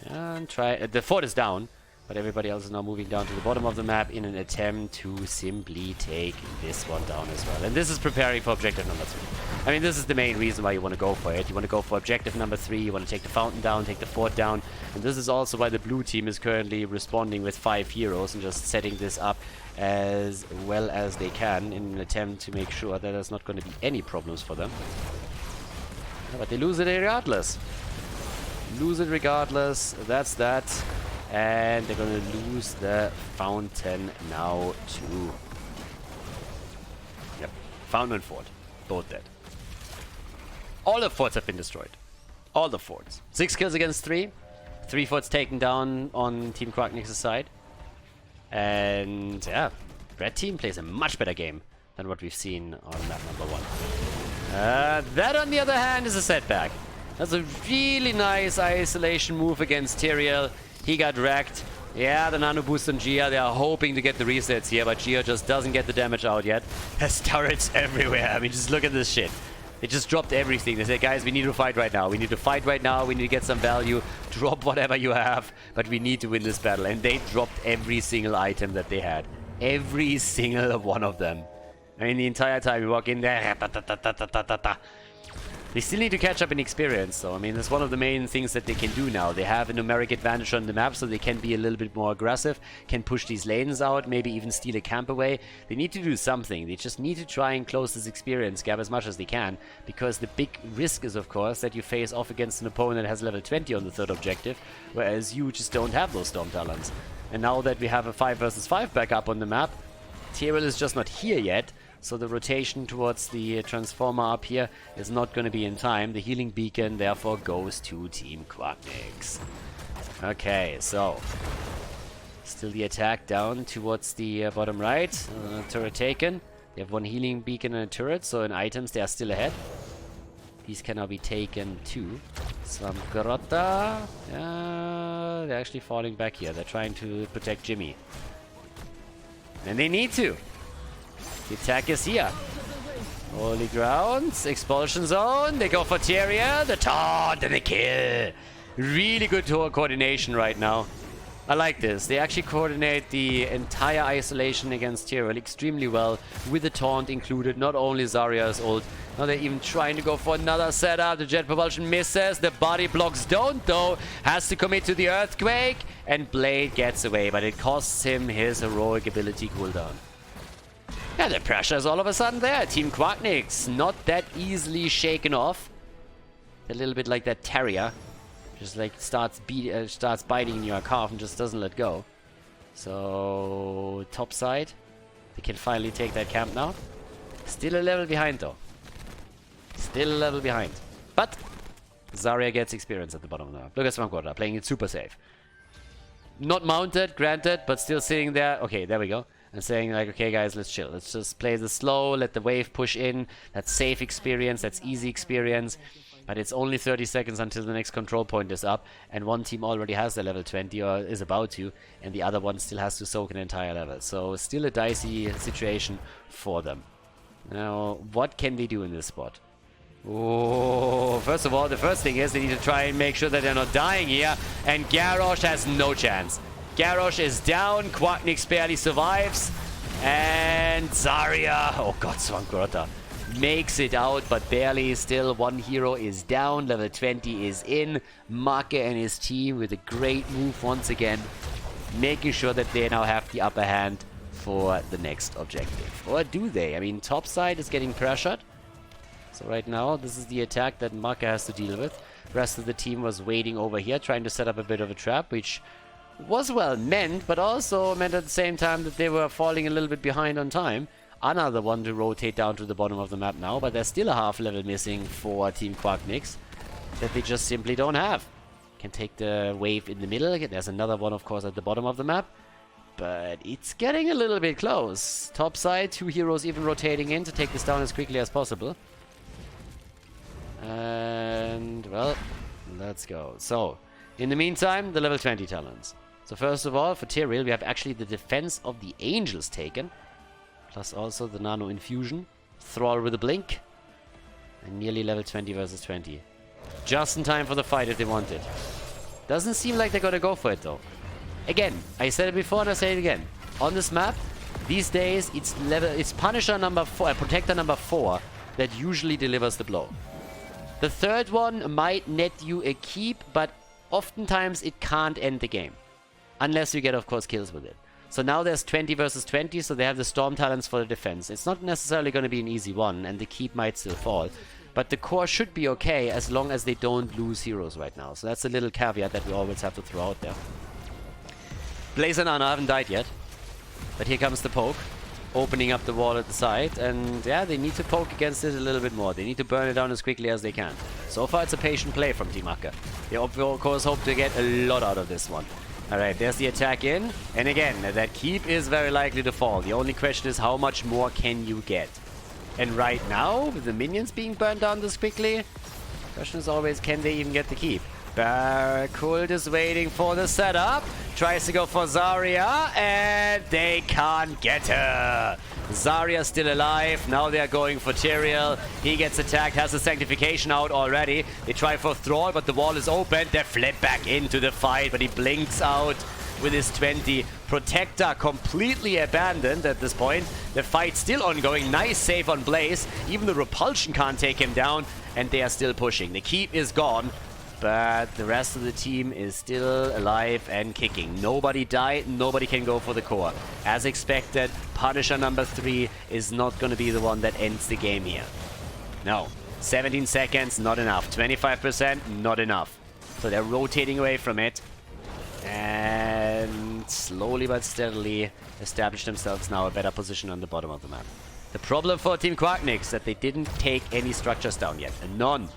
And try the fort is down. But everybody else is now moving down to the bottom of the map in an attempt to simply take this one down as well. And this is preparing for objective number 3. I mean, this is the main reason why you want to go for it. You want to go for objective number 3. You want to take the fountain down, take the fort down. And this is also why the blue team is currently responding with 5 heroes and just setting this up as well as they can in an attempt to make sure that there's not going to be any problems for them. But they lose it regardless. Lose it regardless. That's that. And they're gonna lose the fountain now too. Yep, fountain and fort, both dead. All the forts have been destroyed. All the forts. 6 kills against 3. 3 forts taken down on Team Quacknix's side. And yeah, red team plays a much better game than what we've seen on map number 1. That on the other hand is a setback. That's a really nice isolation move against Tyrael. He got wrecked. Yeah, the nano boost on Gia. They are hoping to get the resets here, but Gia just doesn't get the damage out yet. Has turrets everywhere. I mean, just look at this shit. They just dropped everything. They said, guys, we need to fight right now. We need to fight right now. We need to get some value. Drop whatever you have, but we need to win this battle. And they dropped every single item that they had. Every single one of them. I mean, the entire time we walk in there. They still need to catch up in experience, though. I mean, that's one of the main things that they can do now. They have a numeric advantage on the map, so they can be a little bit more aggressive, can push these lanes out, maybe even steal a camp away. They need to do something. They just need to try and close this experience gap as much as they can, because the big risk is, of course, that you face off against an opponent that has level 20 on the 3rd objective, whereas you just don't have those Storm Talons. And now that we have a 5 versus 5 backup on the map, Tyrael is just not here yet. So the rotation towards the Transformer up here is not going to be in time. The healing beacon therefore goes to Team Quacknix. Okay, so still the attack down towards the bottom right. Turret taken. They have 1 healing beacon and a turret, so in items they are still ahead. These can now be taken too. Some Grotta. They're actually falling back here. They're trying to protect Jimmy. And they need to. The attack is here. Holy grounds. Expulsion zone. They go for Tyrael. The taunt and the kill. Really good coordination right now. I like this. They actually coordinate the entire isolation against Tyrael extremely well, with the taunt included. Not only Zarya's ult, now they're even trying to go for another setup. The jet propulsion misses. The body blocks don't, though. Has to commit to the earthquake, and Blade gets away, but it costs him his heroic ability cooldown. Yeah, the pressure is all of a sudden there. Team Quacknix not that easily shaken off. A little bit like that terrier. Just like starts biting your calf and just doesn't let go. So top side, they can finally take that camp now. Still a level behind though. Still a level behind. But Zarya gets experience at the bottom of the map. Look at Swampwater playing it super safe. Not mounted, granted, but still sitting there. Okay, there we go. And saying like, okay guys, let's chill. Let's just play this slow, let the wave push in. That's safe experience, that's easy experience. But it's only 30 seconds until the next control point is up, and one team already has their level 20 or is about to, and the other one still has to soak an entire level. So still a dicey situation for them. Now, what can they do in this spot? Oh, first of all, the first thing is they need to try and make sure that they're not dying here, and Garrosh has no chance. Garrosh is down, Quacknix barely survives, and Zarya, oh god, Swankgrotta, makes it out, but barely. Still, one hero is down, level 20 is in. Makke and his team with a great move once again, making sure that they now have the upper hand for the next objective. Or do they? I mean, top side is getting pressured. So right now, this is the attack that Makke has to deal with. The rest of the team was waiting over here, trying to set up a bit of a trap, which was well meant, but also meant at the same time that they were falling a little bit behind on time. Another one to rotate down to the bottom of the map now, but there's still a half level missing for Team Quacknix that they just simply don't have. Can take the wave in the middle. There's another one, of course, at the bottom of the map, but it's getting a little bit close. Top side, two heroes even rotating in to take this down as quickly as possible. And, well, let's go. So, in the meantime, the level 20 talents. So first of all, for Tyrael, we have actually the defense of the angels taken. Plus also the nano infusion. Thrall with a blink. And nearly level 20 versus 20. Just in time for the fight if they want it. Doesn't seem like they're gonna go for it though. Again, I said it before and I say it again. On this map, these days it's Punisher number 4, Protector number 4 that usually delivers the blow. The third one might net you a keep, but oftentimes it can't end the game. Unless you get, of course, kills with it. So now there's 20 versus 20, so they have the Storm Talents for the defense. It's not necessarily going to be an easy one, and the keep might still fall. But the core should be okay as long as they don't lose heroes right now. So that's a little caveat that we always have to throw out there. Blaze and Ana haven't died yet. But here comes the poke. Opening up the wall at the side. And yeah, they need to poke against it a little bit more. They need to burn it down as quickly as they can. So far it's a patient play from Team Makke. They of course hope to get a lot out of this one. Alright, there's the attack in. And again, that keep is very likely to fall. The only question is how much more can you get? And right now, with the minions being burned down this quickly, the question is always, can they even get the keep? Barrakult is waiting for the setup. Tries to go for Zarya, and they can't get her. Zarya still alive. Now they're going for Tyrael. He gets attacked, has the Sanctification out already. They try for Thrall, but the wall is open. They flip back into the fight, but he blinks out with his 20. Protector completely abandoned at this point. The fight's still ongoing. Nice save on Blaze. Even the Repulsion can't take him down, and they are still pushing. The keep is gone, but the rest of the team is still alive and kicking. Nobody died, nobody can go for the core. As expected, Punisher number 3 is not going to be the one that ends the game here. No. 17 seconds, not enough. 25%, not enough. So they're rotating away from it. And slowly but steadily establish themselves now a better position on the bottom of the map. The problem for Team Quacknix is that they didn't take any structures down yet. None.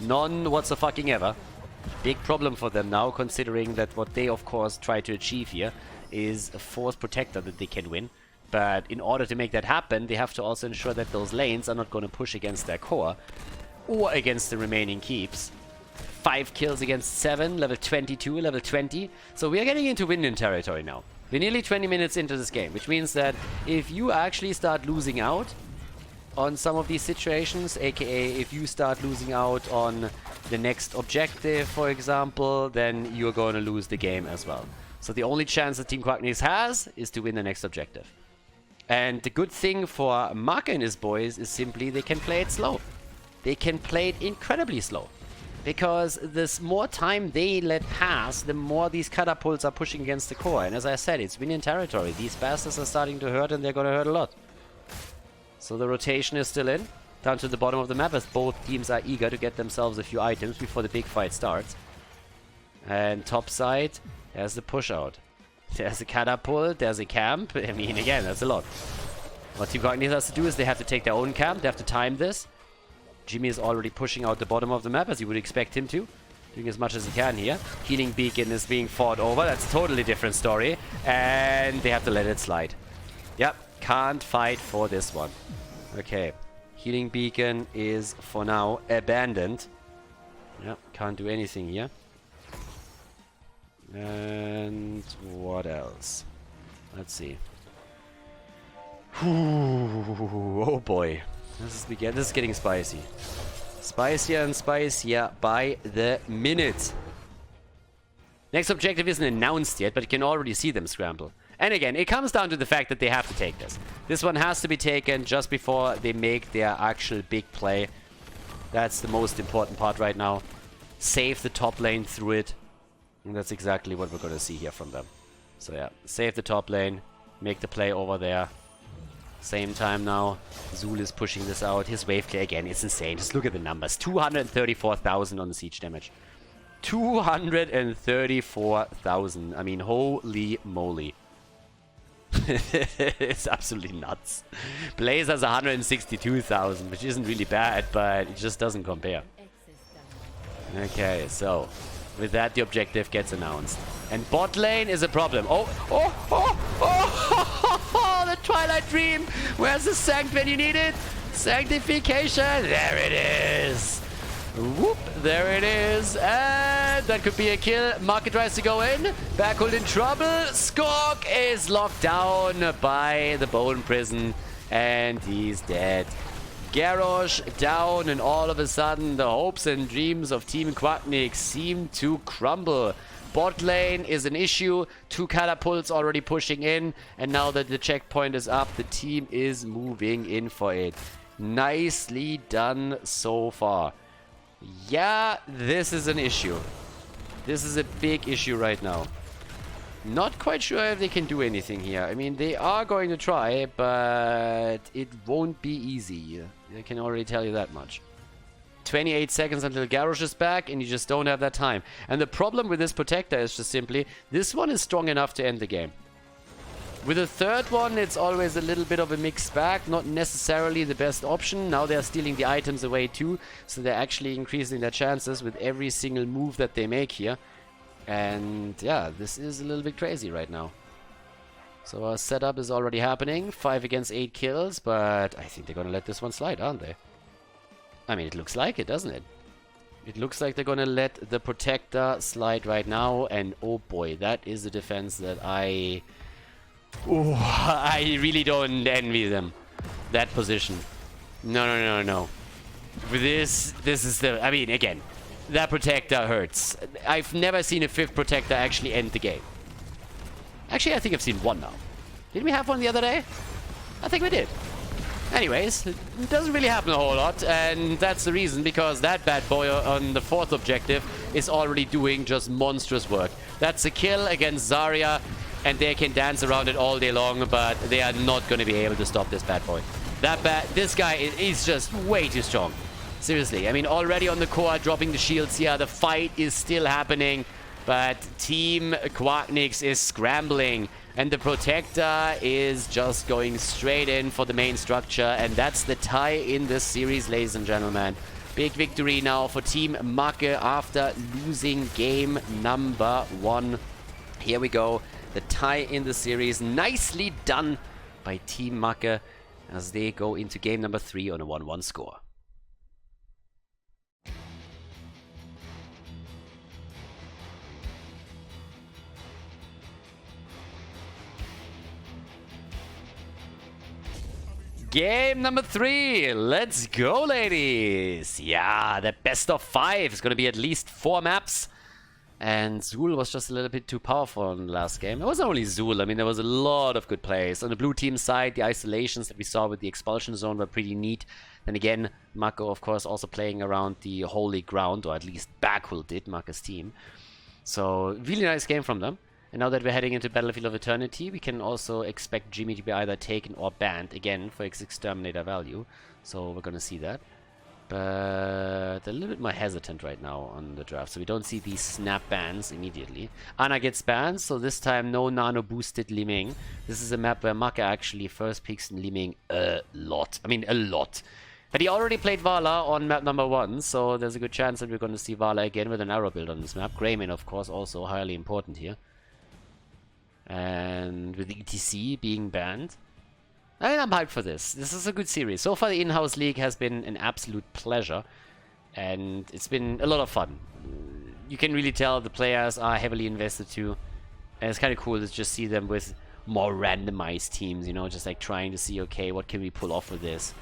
None whatsoever. Big problem for them now, considering that what they of course try to achieve here is a force protector that they can win. But in order to make that happen, they have to also ensure that those lanes are not going to push against their core or against the remaining keeps. 5 kills against 7, level 22, level 20. So we are getting into win-win territory now. We're nearly 20 minutes into this game, which means that if you actually start losing out on some of these situations, aka if you start losing out on the next objective, for example, then you're going to lose the game as well. So the only chance that Team Quacknix has is to win the next objective. And the good thing for Makke and his boys is simply they can play it slow. They can play it incredibly slow. Because the more time they let pass, the more these catapults are pushing against the core. And as I said, it's winning territory. These bastards are starting to hurt, and they're going to hurt a lot. So the rotation is still in. Down to the bottom of the map, as both teams are eager to get themselves a few items before the big fight starts. And top side, there's the push out. There's a catapult, there's a camp. I mean, again, that's a lot. What Team Quacknix has to do is they have to take their own camp. They have to time this. Jimmy is already pushing out the bottom of the map, as you would expect him to. Doing as much as he can here. Healing Beacon is being fought over. That's a totally different story. And they have to let it slide. Yep, can't fight for this one. Okay. Healing Beacon is, for now, abandoned. Yep, can't do anything here. And what else? Let's see. Oh boy. This is getting spicy. Spicier and spicier by the minute. Next objective isn't announced yet, but you can already see them scramble. And again, it comes down to the fact that they have to take this. This one has to be taken just before they make their actual big play. That's the most important part right now. Save the top lane through it. And that's exactly what we're going to see here from them. So yeah, save the top lane. Make the play over there. Same time now, Zul is pushing this out. His wave clear again, it's insane. Just look at the numbers. 234,000 on the siege damage. 234,000. I mean, holy moly. It's absolutely nuts. Blaze has 162,000, which isn't really bad, but it just doesn't compare. Okay, so with that, the objective gets announced. And bot lane is a problem. Oh, the Twilight Dream. Where's the Sanct when you need it? Sanctification. There it is. Whoop, there it is. And that could be a kill. Makke tries to go in. Backhold in trouble. Skork is locked down by the Bone Prison. And he's dead. Garrosh down, and all of a sudden the hopes and dreams of Team Quacknix seem to crumble. Bot lane is an issue. 2 catapults already pushing in, and now that the checkpoint is up, the team is moving in for it. Nicely done so far. Yeah, this is an issue. This is a big issue right now. Not quite sure if they can do anything here. I mean, they are going to try, but it won't be easy. I can already tell you that much. 28 seconds until Garrosh is back, and you just don't have that time. And the problem with this Protector is just simply, this one is strong enough to end the game. With the third one, it's always a little bit of a mixed bag. Not necessarily the best option. Now they're stealing the items away too, so they're actually increasing their chances with every single move that they make here. And yeah, this is a little bit crazy right now. So our setup is already happening. 5 against 8 kills, but I think they're gonna let this one slide, aren't they? I mean, it looks like it, doesn't it? It looks like they're gonna let the Protector slide right now, and oh boy, that is a defense that I really don't envy them. That position. No. This is the, I mean, again, that Protector hurts. I've never seen a 5th Protector actually end the game. Actually, I think I've seen one now. Did we have one the other day? I think we did. Anyways, it doesn't really happen a whole lot, and that's the reason, because that bad boy on the 4th objective is already doing just monstrous work. That's a kill against Zarya, and they can dance around it all day long, but they are not going to be able to stop this bad boy. This guy is just way too strong. Seriously, I mean, already on the core, dropping the shields here, the fight is still happening, but Team Quacknix is scrambling, and the Protector is just going straight in for the main structure, and that's the tie in this series, ladies and gentlemen. Big victory now for Team Makke after losing game number 1. Here we go, the tie in the series. Nicely done by Team Makke as they go into game number 3 on a 1-1 score. Game number 3. Let's go, ladies. Yeah, the best of 5 is going to be at least 4 maps. And Zul was just a little bit too powerful in the last game. It wasn't only Zul, I mean, there was a lot of good plays. On the blue team side, the isolations that we saw with the expulsion zone were pretty neat. Then again, Makke, of course, also playing around the holy ground, or at least Backwell did, Makke's team. So, really nice game from them. And now that we're heading into Battlefield of Eternity, we can also expect Jimmy to be either taken or banned, again, for his exterminator value. So, we're gonna see that. But a little bit more hesitant right now on the draft, so we don't see these snap bans immediately. Ana gets banned, so this time no nano boosted Liming. This is a map where Makke actually first picks Liming a lot. I mean, a lot. But he already played Vala on map number 1, so there's a good chance that we're going to see Vala again with an arrow build on this map. Greyman, of course, also highly important here. And with the ETC being banned, I mean, I'm hyped for this. This is a good series. So far, the in-house league has been an absolute pleasure. And it's been a lot of fun. You can really tell the players are heavily invested too. And it's kind of cool to just see them with more randomized teams, you know, just like trying to see, okay, what can we pull off with this?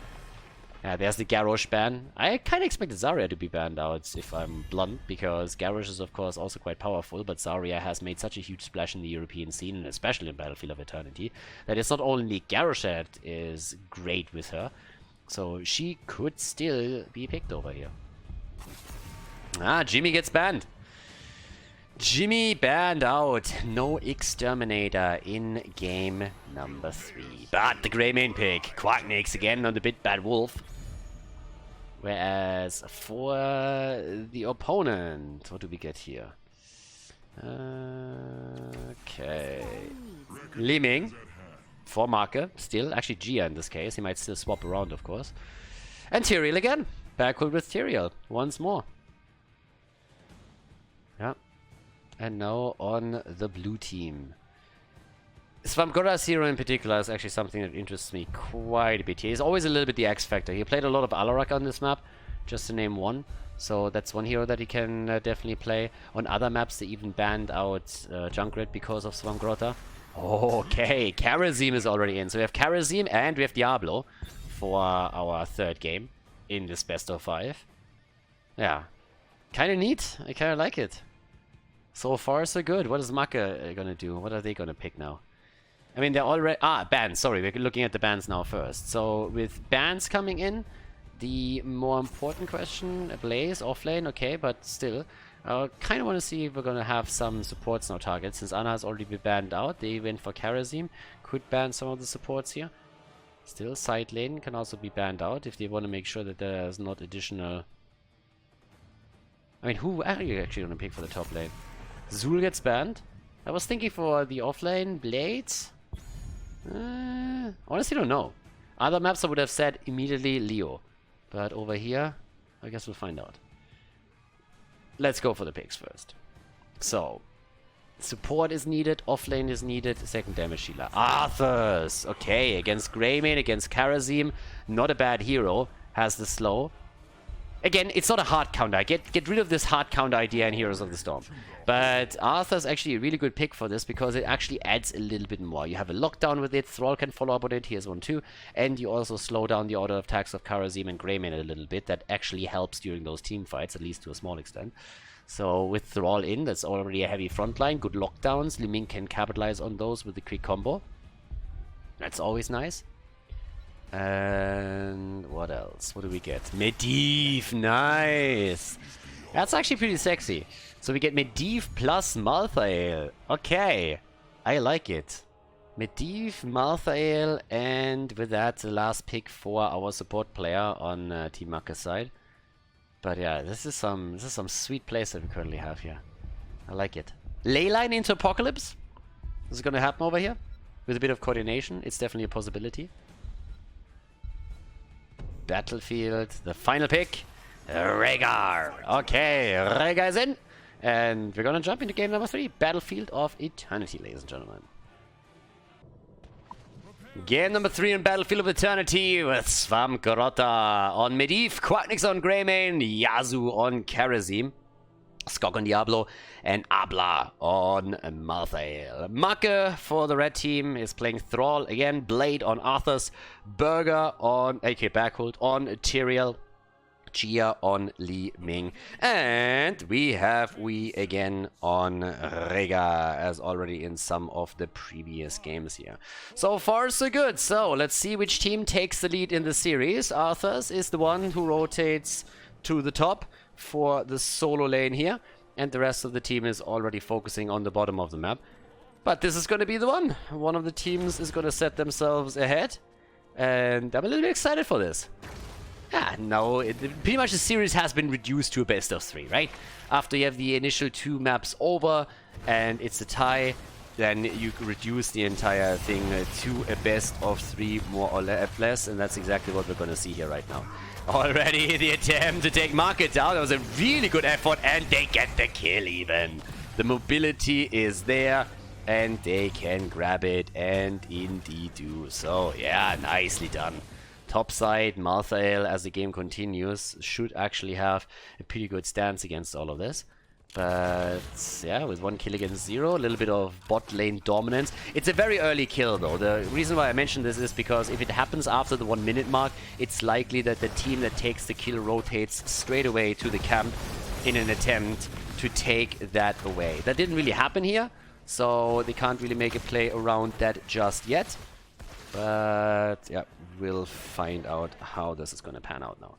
There's the Garrosh ban. I kind of expected Zarya to be banned out, if I'm blunt, because Garrosh is, of course, also quite powerful, but Zarya has made such a huge splash in the European scene, and especially in Battlefield of Eternity, that it's not only Garrosh that is great with her, so she could still be picked over here. Jimmy gets banned. Jimmy banned out. No exterminator in game number 3. But the Greyman pick. Quack Nix again on the bit bad wolf. Whereas for the opponent, what do we get here? Okay. Liming for Makke. Still, actually Gia in this case. He might still swap around, of course. And Tyrael again. Backward with Tyrael once more. Yeah. And now on the blue team. Svamgora's hero in particular is actually something that interests me quite a bit. He's always a little bit the X factor. He played a lot of Alarak on this map, just to name one. So that's one hero that he can definitely play. On other maps, they even banned out Junkrat because of Svamgrota. Okay, Karazim is already in. So we have Karazim and we have Diablo for our third game in this best of 5. Yeah, kind of neat. I kind of like it. So far, so good. What is Makke gonna do? What are they gonna pick now? I mean, they're already... bans. Sorry, we're looking at the bans now first. So, with bans coming in, the more important question, Blaze, offlane, okay, but still. I kind of want to see if we're going to have some supports now targets. Since Ana has already been banned out, they went for Karazim. Could ban some of the supports here. Still, side lane can also be banned out if they want to make sure that there's not additional... I mean, who are you actually going to pick for the top lane? Zul gets banned. I was thinking for the offlane, Blades. Honestly, don't know. Other maps I would have said immediately Leo. But over here, I guess we'll find out. Let's go for the picks first. So, support is needed, offlane is needed, second damage healer. Arthurs! Okay, against Greyman, against Karazim. Not a bad hero. Has the slow. Again, it's not a hard counter. Get rid of this hard counter idea in Heroes of the Storm. But Arthur's actually a really good pick for this because it actually adds a little bit more. You have a lockdown with it, Thrall can follow up on it, here's one too, and you also slow down the order of attacks of Karazim and Greyman a little bit. That actually helps during those team fights, at least to a small extent. So with Thrall in, that's already a heavy front line, good lockdowns. Liming can capitalize on those with the quick combo. That's always nice. And what else? What do we get? Medivh, nice! That's actually pretty sexy. So we get Medivh plus Malthael. Okay, I like it. Medivh, Malthael, and with that, the last pick for our support player on Team Makke's side. But yeah, this is some sweet plays that we currently have here. I like it. Leyline into Apocalypse. This is gonna happen over here with a bit of coordination. It's definitely a possibility. Battlefield, the final pick, Rhaegar. Okay, Rhaegar is in. And we're gonna jump into game number 3, Battlefield of Eternity, ladies and gentlemen. Game number 3 in Battlefield of Eternity with Svamgrota on Medivh, Quacknix on Greyman, Yazu on Karazim, Skog on Diablo, and Abla on Malthael. Makke for the red team is playing Thrall again, Blade on Arthas, Burger on AK Backhold on Tyrael, Chia on Li Ming. And we have again on Rega, as already in some of the previous games here. So far, so good. So let's see which team takes the lead in the series. Arthur's is the one who rotates to the top for the solo lane here. And the rest of the team is already focusing on the bottom of the map. But this is going to be the one. One of the teams is going to set themselves ahead. And I'm a little bit excited for this. No, pretty much the series has been reduced to a best of 3, right? After you have the initial 2 maps over and it's a tie, then you reduce the entire thing to a best of 3 more or less, and that's exactly what we're going to see here right now. Already the attempt to take Makke down. That was a really good effort, and they get the kill even. The mobility is there, and they can grab it, and indeed do so. Yeah, nicely done. Top side, Malthael, as the game continues, should actually have a pretty good stance against all of this. But yeah, with 1 kill against 0, a little bit of bot lane dominance. It's a very early kill though. The reason why I mentioned this is because if it happens after the 1 minute mark, it's likely that the team that takes the kill rotates straight away to the camp in an attempt to take that away. That didn't really happen here, so they can't really make a play around that just yet. But yeah, we'll find out how this is going to pan out now.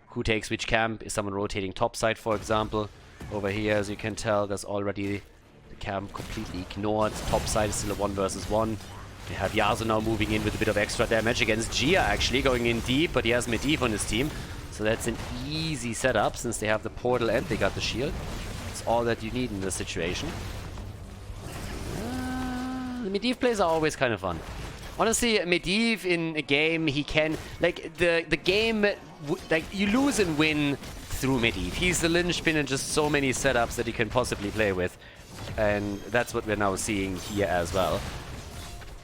Who takes which camp? Is someone rotating topside, for example? Over here, as you can tell, there's already the camp completely ignored. Topside is still a 1 versus 1. They have Yasuo now moving in with a bit of extra damage against Gia, actually going in deep, but he has Medivh on his team. So that's an easy setup since they have the portal and they got the shield. It's all that you need in this situation. The Medivh plays are always kind of fun. Honestly, Medivh in a game, he can, like, the game, like, you lose and win through Medivh. He's the linchpin in just so many setups that he can possibly play with. And that's what we're now seeing here as well.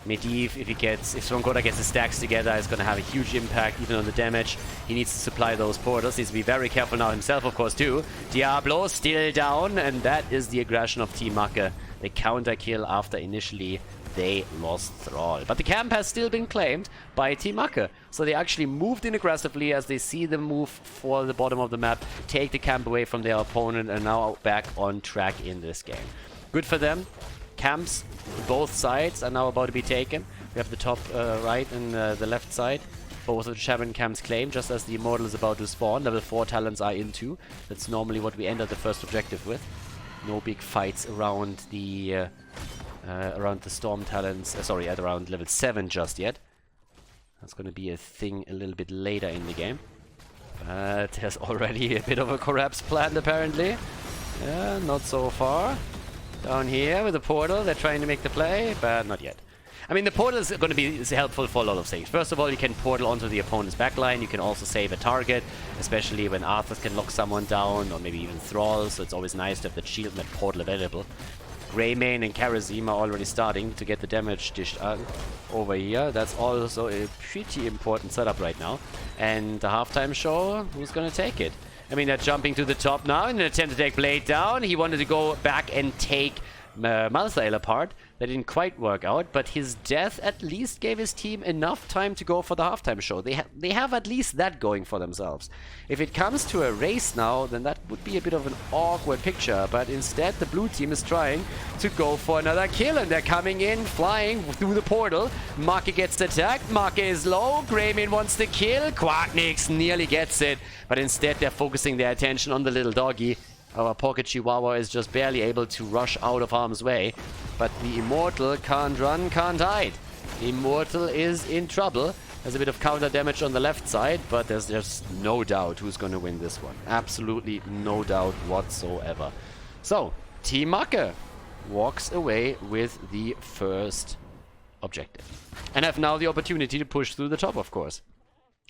Medivh, if Strongholder gets his stacks together, is going to have a huge impact even on the damage. He needs to supply those portals. Needs to be very careful now himself, of course, too. Diablo still down, and that is the aggression of Team Makke. They counter kill after initially they lost Thrall. But the camp has still been claimed by Team Makke. So they actually moved in aggressively as they see them move for the bottom of the map, take the camp away from their opponent, and now back on track in this game. Good for them. Camps, both sides, are now about to be taken. We have the top right and the left side. Both of the Shaman camps claimed, just as the Immortal is about to spawn. Level 4 talents are in too. That's normally what we enter the first objective with. No big fights around the Storm talents, at around level 7 just yet. That's going to be a thing a little bit later in the game. But there's already a bit of a collapse planned apparently. Yeah, not so far. Down here with the portal, they're trying to make the play, but not yet. I mean, the portal is going to be helpful for a lot of things. First of all, you can portal onto the opponent's backline. You can also save a target, especially when Arthur can lock someone down, or maybe even Thrall, so it's always nice to have that shield and that portal available. Greymane and Karazim are already starting to get the damage dished out over here. That's also a pretty important setup right now. And the halftime show, who's going to take it? I mean, they're jumping to the top now in an attempt to take Blade down. He wanted to go back and take Malthael apart. That didn't quite work out, but his death at least gave his team enough time to go for the halftime show. They have at least that going for themselves. If it comes to a race now, then that would be a bit of an awkward picture, but instead the blue team is trying to go for another kill, and they're coming in, flying through the portal. Makke gets attacked, Makke is low, Greymane wants the kill, Quack nearly gets it, but instead they're focusing their attention on the little doggy. Our pocket Chihuahua is just barely able to rush out of harm's way. But the Immortal can't run, can't hide. The Immortal is in trouble. There's a bit of counter damage on the left side, but there's just no doubt who's going to win this one. Absolutely no doubt whatsoever. So, Team Makke walks away with the first objective. And have now the opportunity to push through the top, of course.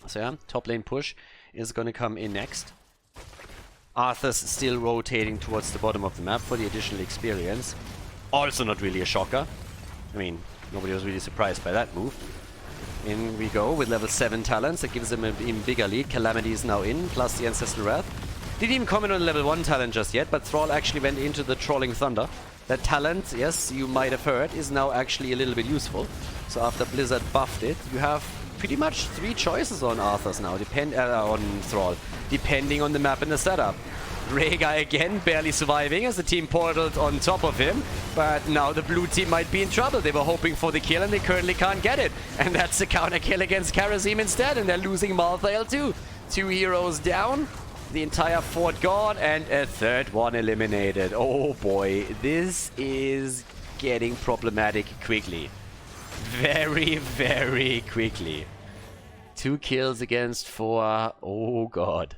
So yeah, top lane push is going to come in next. Arthur's still rotating towards the bottom of the map for the additional experience. Also not really a shocker. I mean, nobody was really surprised by that move. In we go with level 7 talents. That gives them an even bigger lead. Calamity is now in, plus the Ancestral Wrath. Didn't even comment on level 1 talent just yet, but Thrall actually went into the Trolling Thunder. That talent, yes, you might have heard, is now actually a little bit useful. So after Blizzard buffed it, you have pretty much 3 choices on Arthurs now, on Thrall, depending on the map and the setup. Rhaegar again barely surviving as the team portaled on top of him, but now the blue team might be in trouble. They were hoping for the kill and they currently can't get it. And that's a counter kill against Kharazim instead, and they're losing Malthael too. 2 heroes down, the entire fort gone, and a third one eliminated. Oh boy, this is getting problematic quickly. Very, very quickly. 2 kills against 4. Oh god.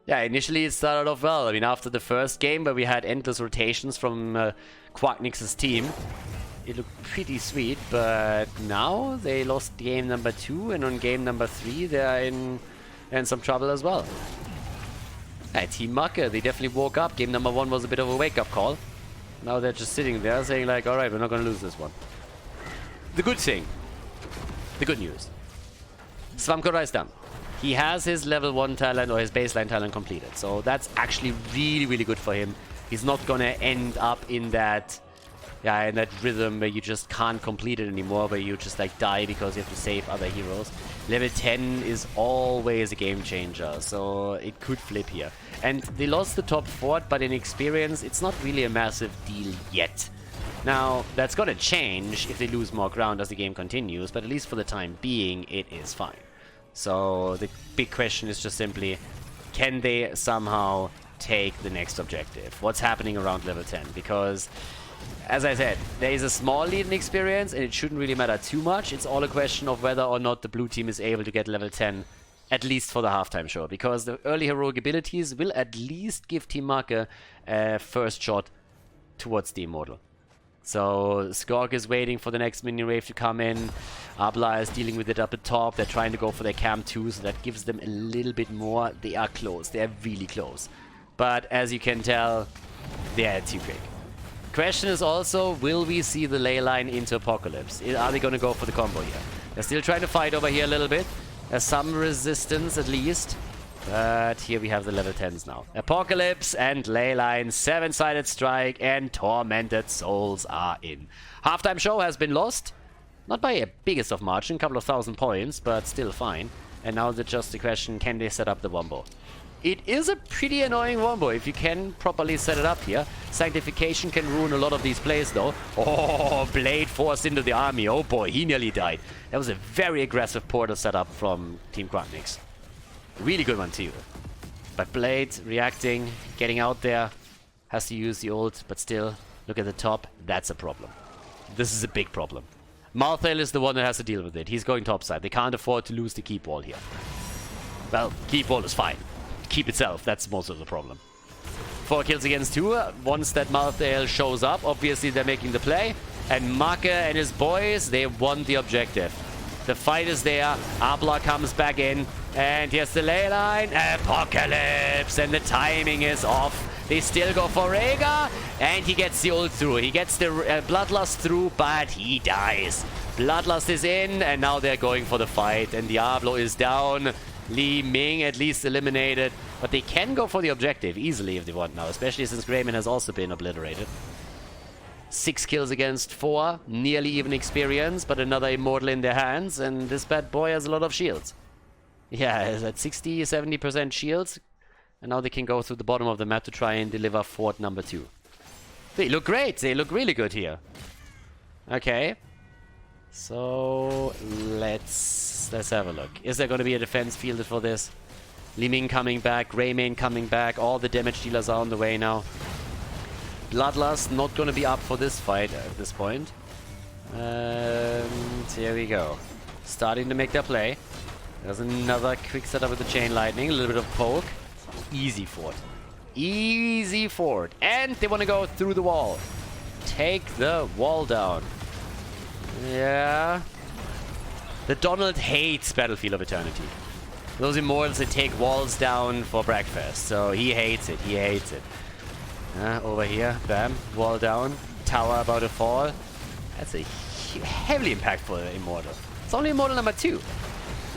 Yeah, initially it started off well. I mean, after the first game where we had endless rotations from Quacknix's team, it looked pretty sweet, but now they lost game number 2, and on game number 3 they're in some trouble as well. Team Makke, they definitely woke up. Game number 1 was a bit of a wake-up call. Now they're just sitting there saying like, alright, we're not gonna lose this one. The good thing, the good news, Svamkora is done. He has his level 1 talent or his baseline talent completed. So that's actually really, really good for him. He's not gonna end up in that rhythm where you just can't complete it anymore, where you just like die because you have to save other heroes. Level 10 is always a game changer, so it could flip here. And they lost the top fort, but in experience, it's not really a massive deal yet. Now, that's gonna change if they lose more ground as the game continues, but at least for the time being, it is fine. So the big question is just simply, can they somehow take the next objective? What's happening around level 10? Because, as I said, there is a small lead in experience and it shouldn't really matter too much. It's all a question of whether or not the blue team is able to get level 10, at least for the halftime show. Because the early heroic abilities will at least give Team Makke a first shot towards the Immortal. So Skorg is waiting for the next mini wave to come in. Abla is dealing with it up at top. They're trying to go for their camp too, so that gives them a little bit more. They are close. They are really close. But as you can tell, they are too quick. Question is also, will we see the ley line into Apocalypse? Are they going to go for the combo here? They're still trying to fight over here a little bit. There's some resistance at least. But here we have the level 10s now. Apocalypse and Leyline, 7-sided strike, and Tormented Souls are in. Halftime show has been lost. Not by a biggest of margin, a couple of 1,000 points, but still fine. And now it's just the question, can they set up the wombo? It is a pretty annoying wombo if you can properly set it up here. Sanctification can ruin a lot of these plays though. Oh, Blade forced into the army. Oh boy, he nearly died. That was a very aggressive portal setup from Team Quacknix. Really good one too. But Blade reacting, getting out there, has to use the ult, but still, look at the top, that's a problem. This is a big problem. Malthael is the one that has to deal with it. He's going topside. They can't afford to lose the keep wall here. Well, keep wall is fine. Keep itself, that's most of the problem. 4 kills against 2. Once that Malthael shows up, obviously they're making the play. And Makke and his boys, they won the objective. The fight is there. Abla comes back in. And here's the ley line. Apocalypse! And the timing is off. They still go for Rhaegar. And he gets the ult through. He gets the Bloodlust through, but he dies. Bloodlust is in, and now they're going for the fight. And Diablo is down. Li Ming at least eliminated. But they can go for the objective easily if they want now. Especially since Greyman has also been obliterated. 6 kills against 4. Nearly even experience, but another Immortal in their hands. And this bad boy has a lot of shields. Yeah, it's at 60-70% shields. And now they can go through the bottom of the map to try and deliver fort number 2. They look great. They look really good here. Okay. So let's have a look. Is there going to be a defense fielded for this? Li Ming coming back, Greymane coming back. All the damage dealers are on the way now. Bloodlust not going to be up for this fight at this point. And here we go. Starting to make their play. There's another quick setup with the Chain Lightning. A little bit of poke. Easy fort. Easy fort. And they want to go through the wall. Take the wall down. Yeah. The Donald hates Battlefield of Eternity. Those Immortals, they take walls down for breakfast. So he hates it. He hates it. Over here. Bam. Wall down. Tower about to fall. That's a heavily impactful Immortal. It's only Immortal number 2.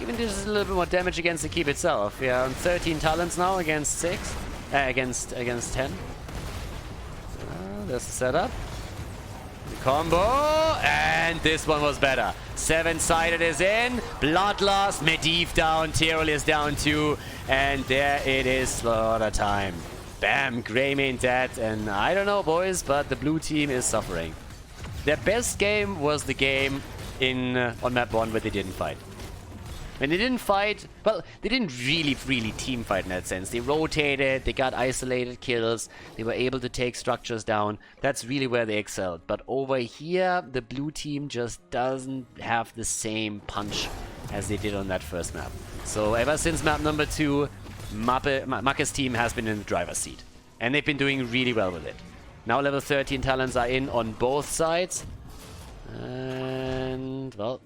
Even just a little bit more damage against the keep itself. We are on 13 talents now against 6. Against 10. There's the setup. The combo. And this one was better. 7-sided is in. Bloodlust. Medivh down. Tyrell is down too. And there it is. Slaughter time. Bam. Greymane dead. And I don't know, boys, but the blue team is suffering. Their best game was the game on map 1 where they didn't fight. When they didn't fight, well, they didn't really team fight in that sense. They rotated, they got isolated kills, they were able to take structures down. That's really where they excelled. But over here, the blue team just doesn't have the same punch as they did on that first map. So ever since map number 2, Makke's team has been in the driver's seat. And they've been doing really well with it. Now level 13 talents are in on both sides. And, well,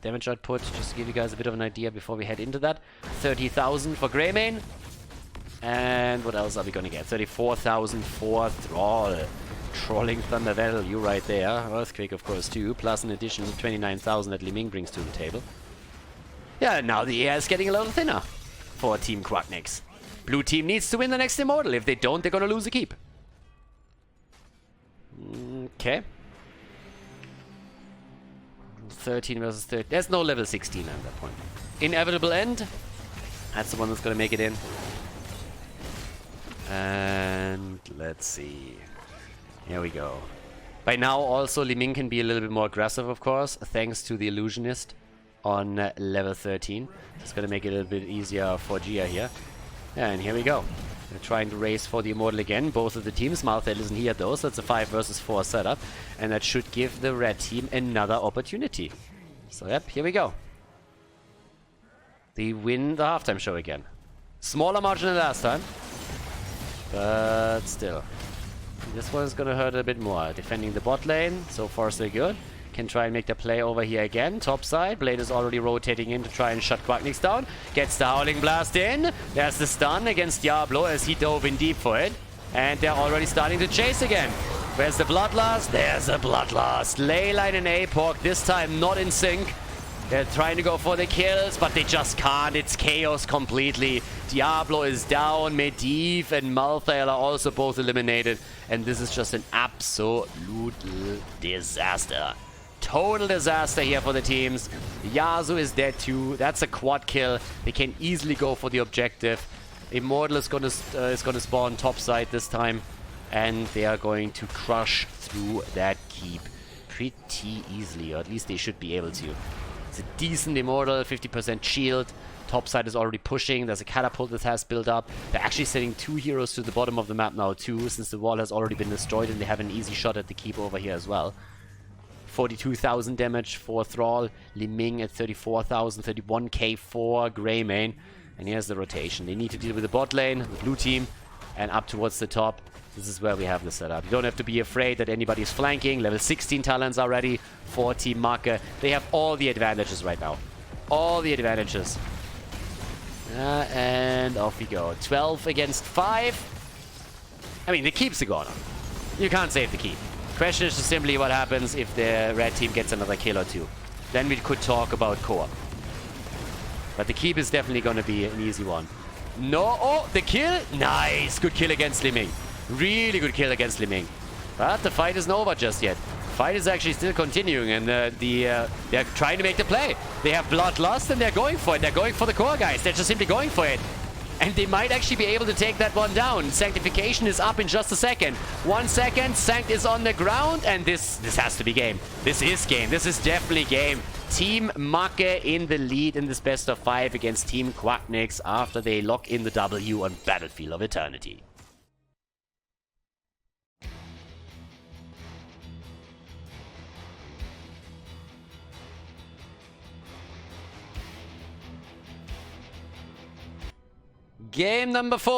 damage output, just to give you guys a bit of an idea before we head into that. 30,000 for Greymane. And what else are we gonna get? 34,000 for Thrall. Trolling Thunder value right there. Earthquake, of course, too. Plus an additional 29,000 that Liming brings to the table. Yeah, now the air is getting a little thinner for Team Quacknix. Blue team needs to win the next Immortal. If they don't, they're gonna lose a keep. Okay. 13 versus 13. There's no level 16 at that point. Inevitable end. That's the one that's going to make it in. And let's see. Here we go. By now also Liming can be a little bit more aggressive, of course, thanks to the Illusionist on level 13. It's going to make it a little bit easier for Gia here. And here we go. They're trying to race for the Immortal again. Both of the teams. Malthael isn't here though, so it's a 5 versus 4 setup. And that should give the red team another opportunity. So yep, here we go. They win the halftime show again. Smaller margin than last time. But still. This one is going to hurt a bit more. Defending the bot lane. So far so good. Can try and make the play over here again. Top side. Blade is already rotating in to try and shut Quacknix down. Gets the Howling Blast in. There's the stun against Diablo as he dove in deep for it. And they're already starting to chase again. Where's the Bloodlust? There's a Bloodlust. Leyline and Apoc this time not in sync. They're trying to go for the kills, but they just can't. It's chaos completely. Diablo is down. Medivh and Malthael are also both eliminated. And this is just an absolute disaster. Total disaster here for the teams. Yasuo is dead too. That's a quad kill. They can easily go for the objective. Immortal is gonna spawn top side this time, and they are going to crush through that keep pretty easily, or at least they should be able to. It's a decent Immortal, 50% shield. Top side is already pushing. There's a catapult that has built up. They're actually sending 2 heroes to the bottom of the map now too, since the wall has already been destroyed, and they have an easy shot at the keep over here as well. 42,000 damage for Thrall. Liming at 34,000, 31k for Greymane. And here's the rotation. They need to deal with the bot lane, the blue team, and up towards the top. This is where we have the setup. You don't have to be afraid that anybody's flanking. Level 16 talents already for Team Makke. They have all the advantages right now. All the advantages. And off we go. 12 against 5. I mean, the keep's a goner. You can't save the keep. Question is just simply what happens if the red team gets another kill or 2. Then we could talk about co-op. But the keep is definitely going to be an easy one. No, oh, the kill. Nice, good kill against Liming. Really good kill against Liming. But the fight isn't over just yet. The fight is actually still continuing, and they're trying to make the play. They have Bloodlust and they're going for it. They're going for the core, guys. They're just simply going for it. And they might actually be able to take that one down. Sanctification is up in just a second. 1 second, Sanct is on the ground, and this has to be game. This is game. This is definitely game. Team Makke in the lead in this best of 5 against Team Quacknix after they lock in the W on Battlefield of Eternity. Game number 4.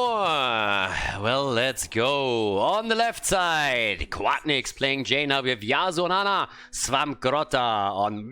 Well, let's go. On the left side, Quacknix playing Jaina with Yasuo and Ana. Swamp on...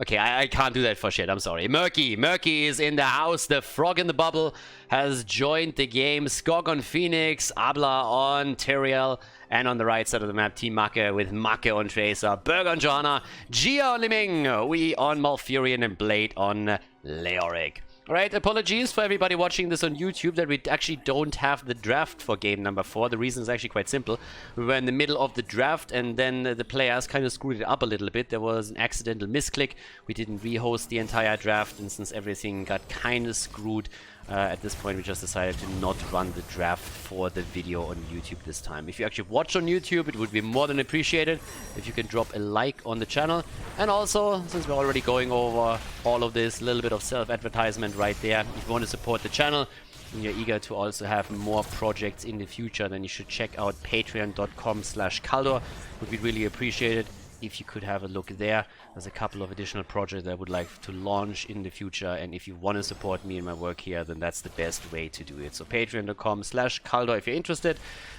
Okay, I can't do that for shit. I'm sorry. Murky is in the house. The frog in the bubble has joined the game. Skog on Phoenix. Abla on Tyrael. And on the right side of the map, Team Makke with Makke on Tracer. Berg on Johanna. Gia on Liming. We on Malfurion and Blade on Leoric. Alright, apologies for everybody watching this on YouTube that we actually don't have the draft for game number 4. The reason is actually quite simple. We were in the middle of the draft and then the players kind of screwed it up a little bit. There was an accidental misclick. We didn't rehost the entire draft, and since everything got kind of screwed, at this point we just decided to not run the draft for the video on YouTube this time. If you actually watch on YouTube, it would be more than appreciated if you can drop a like on the channel. And also, since we're already going over all of this, little bit of self-advertisement right there. If you want to support the channel and you're eager to also have more projects in the future, then you should check out patreon.com/Khaldor. Would be really appreciated if you could have a look there. There's a couple of additional projects I would like to launch in the future, and if you want to support me in my work here, then that's the best way to do it. So patreon.com/Khaldor if you're interested.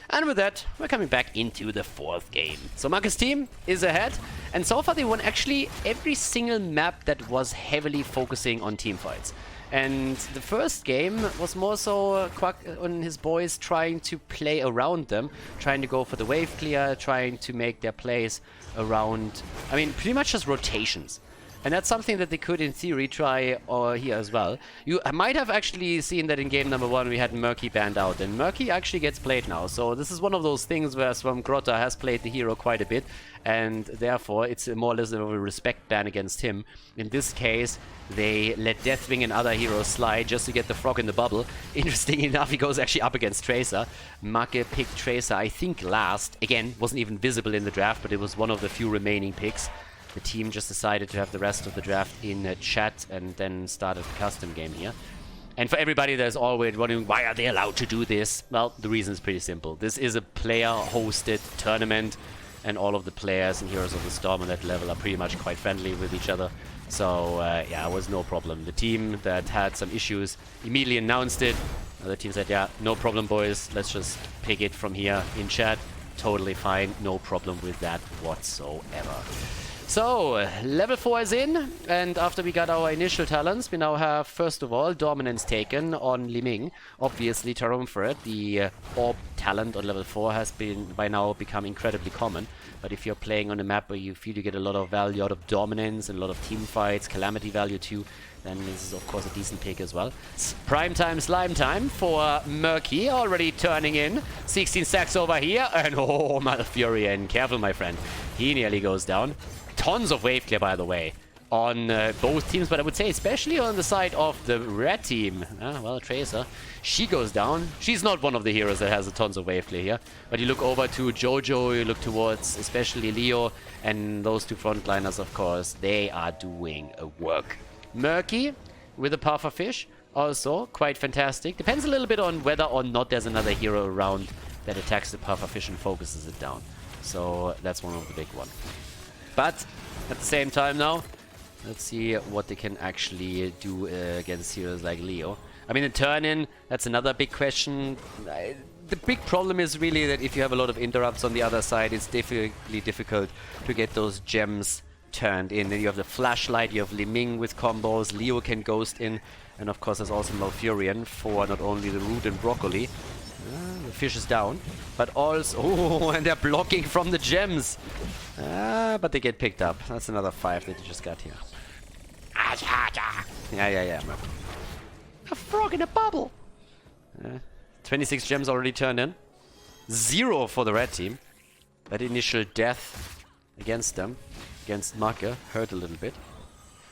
And with that, we're coming back into the 4th game. So Makke's team is ahead, and so far they won actually every single map that was heavily focusing on team fights. And the first game was more so Quack and his boys trying to play around them, trying to go for the wave clear, trying to make their plays around, I mean, pretty much just rotations. And that's something that they could, in theory, try here as well. You might have actually seen that in game number 1 we had Makke banned out, and Makke actually gets played now. So this is one of those things where Grotta has played the hero quite a bit, and therefore it's more or less of a respect ban against him. In this case, they let Deathwing and other heroes slide just to get the frog in the bubble. Interesting enough, he goes actually up against Tracer. Makke picked Tracer, I think, last. Again, wasn't even visible in the draft, but it was one of the few remaining picks. The team just decided to have the rest of the draft in chat and then started the custom game here. And for everybody that's always wondering, why are they allowed to do this? Well, the reason is pretty simple. This is a player-hosted tournament, and all of the players and Heroes of the Storm on that level are pretty much quite friendly with each other. So, yeah, it was no problem. The team that had some issues immediately announced it. The team said, yeah, no problem, boys. Let's just pick it from here in chat. Totally fine. No problem with that whatsoever. So, level 4 is in, and after we got our initial talents, we now have, first of all, Dominance taken on Li Ming. Obviously, Triumvirate, the Orb talent on level 4 has been, by now, become incredibly common. But if you're playing on a map where you feel you get a lot of value out of Dominance and a lot of team fights, Calamity value too, then this is, of course, a decent pick as well. It's prime time, slime time for Makke, already turning in. 16 stacks over here, and oh, Malfurion, careful, my friend. He nearly goes down. Tons of wave clear, by the way, on both teams, but I would say especially on the side of the red team. Well, Tracer, she goes down. She's not one of the heroes that has a tons of wave clear here, but you look over to Jojo, you look towards especially Leo, and those two frontliners, of course, they are doing a work. Makke with a pufferfish, also quite fantastic. Depends a little bit on whether or not there's another hero around that attacks the pufferfish and focuses it down. So that's one of the big ones. But at the same time now, let's see what they can actually do against heroes like Leo. I mean, a turn-in, that's another big question. The big problem is really that if you have a lot of interrupts on the other side, it's definitely difficult to get those gems turned in. Then you have the flashlight, you have Li Ming with combos, Leo can ghost in, and of course there's also Malfurion for not only the root and broccoli. The fish is down, but also... Oh, and they're blocking from the gems. But they get picked up. That's another 5 that you just got here. Yeah. A frog in a bubble. 26 gems already turned in. 0 for the red team. That initial death against them, against Makke, hurt a little bit.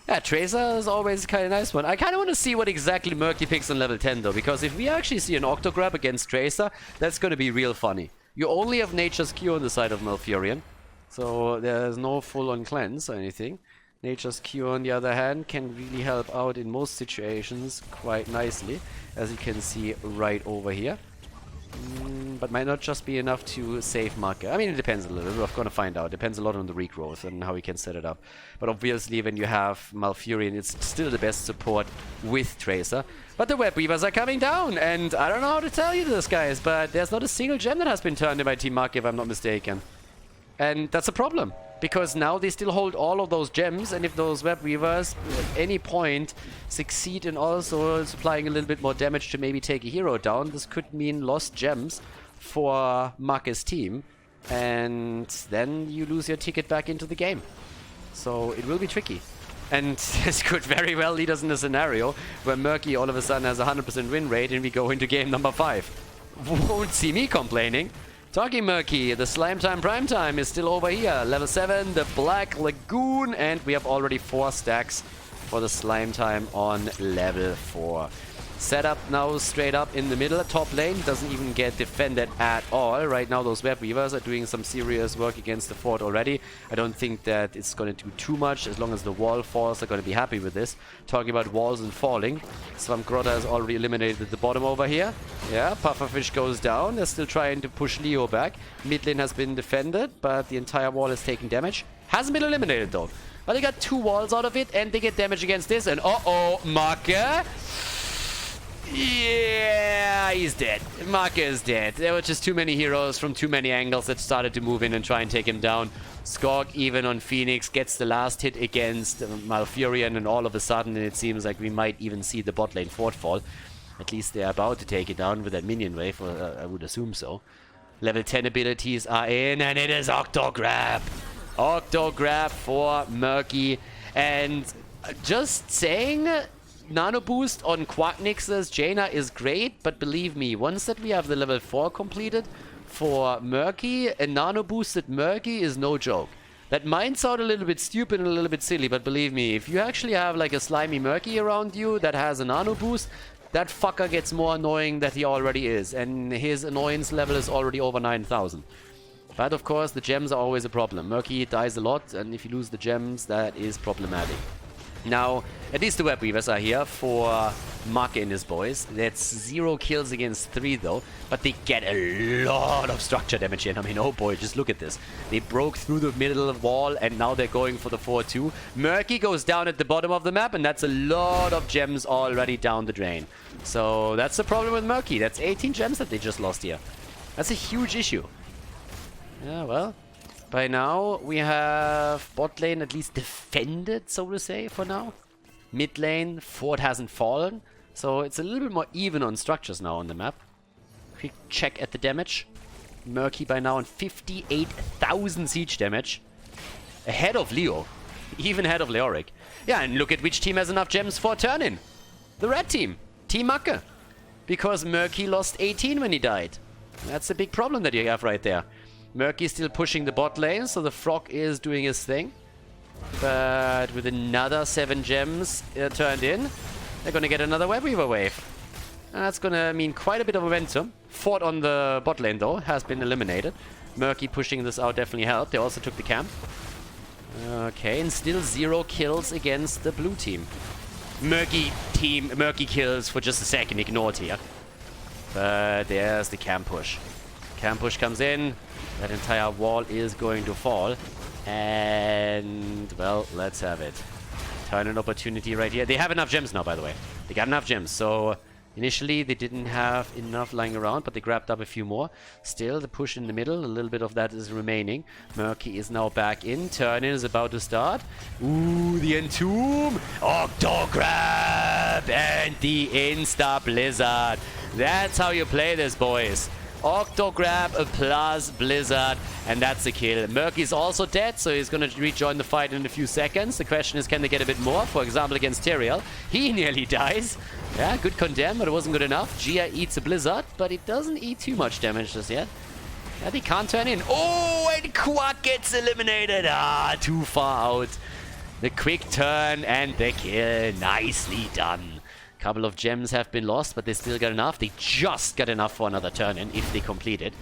Yeah, Tracer is always kind of nice one. I kind of want to see what exactly Makke picks on level 10 though, because if we actually see an Octograb against Tracer, that's going to be real funny. You only have Nature's Cure on the side of Malfurion, so there's no full-on cleanse or anything. Nature's Cure, on the other hand, can really help out in most situations quite nicely, as you can see right over here. But might not just be enough to save Makke. I mean, it depends a little. We're going to find out. Depends a lot on the regrowth and how we can set it up. But obviously, when you have Malfurion, it's still the best support with Tracer. But the Web Weavers are coming down, and I don't know how to tell you this, guys, but there's not a single gem that has been turned in by Team Makke, if I'm not mistaken. And that's a problem, because now they still hold all of those gems, and if those Web Weavers at any point succeed in also supplying a little bit more damage to maybe take a hero down, this could mean lost gems for Makke's team, and then you lose your ticket back into the game. So it will be tricky. And this could very well lead us in a scenario where Makke all of a sudden has a 100% win rate and we go into game number 5. Won't see me complaining. Talking Makke, the Slime Time Prime Time is still over here. Level 7, the Black Lagoon, and we have already 4 stacks for the Slime Time on level 4. Setup now straight up in the middle. Top lane doesn't even get defended at all. Right now those Web Weavers are doing some serious work against the fort already. I don't think that it's going to do too much as long as the wall falls. They're going to be happy with this. Talking about walls and falling. Swampgrota has already eliminated the bottom over here. Yeah, Pufferfish goes down. They're still trying to push Leo back. Mid lane has been defended, but the entire wall is taking damage. Hasn't been eliminated though. But they got 2 walls out of it and they get damage against this. And uh-oh, Makke. Yeah, he's dead. Makke is dead. There were just too many heroes from too many angles that started to move in and try and take him down. Skorg, even on Phoenix, gets the last hit against Malfurion, and all of a sudden it seems like we might even see the bot lane fort fall. At least they're about to take it down with that minion wave, I would assume so. Level 10 abilities are in, and it is Octo Grab. Octo Grab for Makke. And just saying, Nano Boost on Quacknix's Jaina is great, but believe me, once that we have the level 4 completed for Makke, a Nano Boosted Makke is no joke. That might sound a little bit stupid and a little bit silly, but believe me, if you actually have like a slimy Makke around you that has a Nano Boost, that fucker gets more annoying than he already is, and his annoyance level is already over 9,000. But of course, the gems are always a problem. Makke dies a lot, and if you lose the gems, that is problematic. Now, at least the Web Weavers are here for Makke and his boys. That's 0 kills against 3 though, but they get a lot of structure damage in. I mean, oh boy, just look at this. They broke through the middle wall and now they're going for the 4-2. Makke goes down at the bottom of the map and that's a lot of gems already down the drain. So that's the problem with Makke. That's 18 gems that they just lost here. That's a huge issue. Yeah, well, by now we have bot lane at least defended, so to say, for now. Mid lane, fort hasn't fallen, so it's a little bit more even on structures now on the map. Quick check at the damage. Makke by now on 58,000 siege damage. Ahead of Leo. Even ahead of Leoric. Yeah, and look at which team has enough gems for a turn-in. The red team. Team Makke. Because Makke lost 18 when he died. That's a big problem that you have right there. Makke is still pushing the bot lane, so the Frog is doing his thing. But with another 7 gems turned in, they're going to get another Web Weaver wave. And that's going to mean quite a bit of momentum. Fort on the bot lane, though, has been eliminated. Makke pushing this out definitely helped. They also took the camp. Okay, and still 0 kills against the blue team. Makke kills for just a second ignored here. But there's the camp push. Camp push comes in. That entire wall is going to fall. And, well, let's have it. Turn an opportunity right here. They have enough gems now, by the way. They got enough gems. So, initially, they didn't have enough lying around, but they grabbed up a few more. Still, the push in the middle, a little bit of that is remaining. Makke is now back in. Turn-in is about to start. Ooh, the Entomb! Octo Grab! And the Insta Blizzard. That's how you play this, boys. Octo Grab plus Blizzard, and that's a kill. Makke is also dead, so he's going to rejoin the fight in a few seconds. The question is, can they get a bit more? For example, against Tyrael. He nearly dies. Yeah, good condemn, but it wasn't good enough. Gia eats a Blizzard, but it doesn't eat too much damage just yet. Yeah, they can't turn in. Oh, and Quack gets eliminated. Ah, too far out. The quick turn and the kill. Nicely done. Couple of gems have been lost, but they still got enough. They just got enough for another turn-in if they complete it.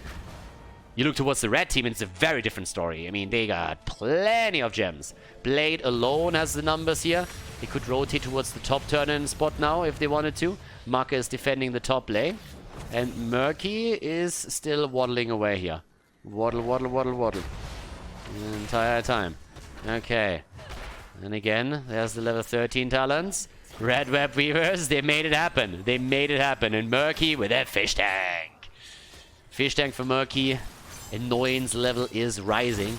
You look towards the red team, and it's a very different story. I mean, they got plenty of gems. Blade alone has the numbers here. They could rotate towards the top turn-in spot now if they wanted to. Makke is defending the top lane. And Makke is still waddling away here. Waddle, waddle, waddle, waddle. The entire time. Okay. And again, there's the level 13 talents. Red Web Weavers, they made it happen. They made it happen. And Makke with that fish tank. Fish tank for Makke. Annoyance level is rising.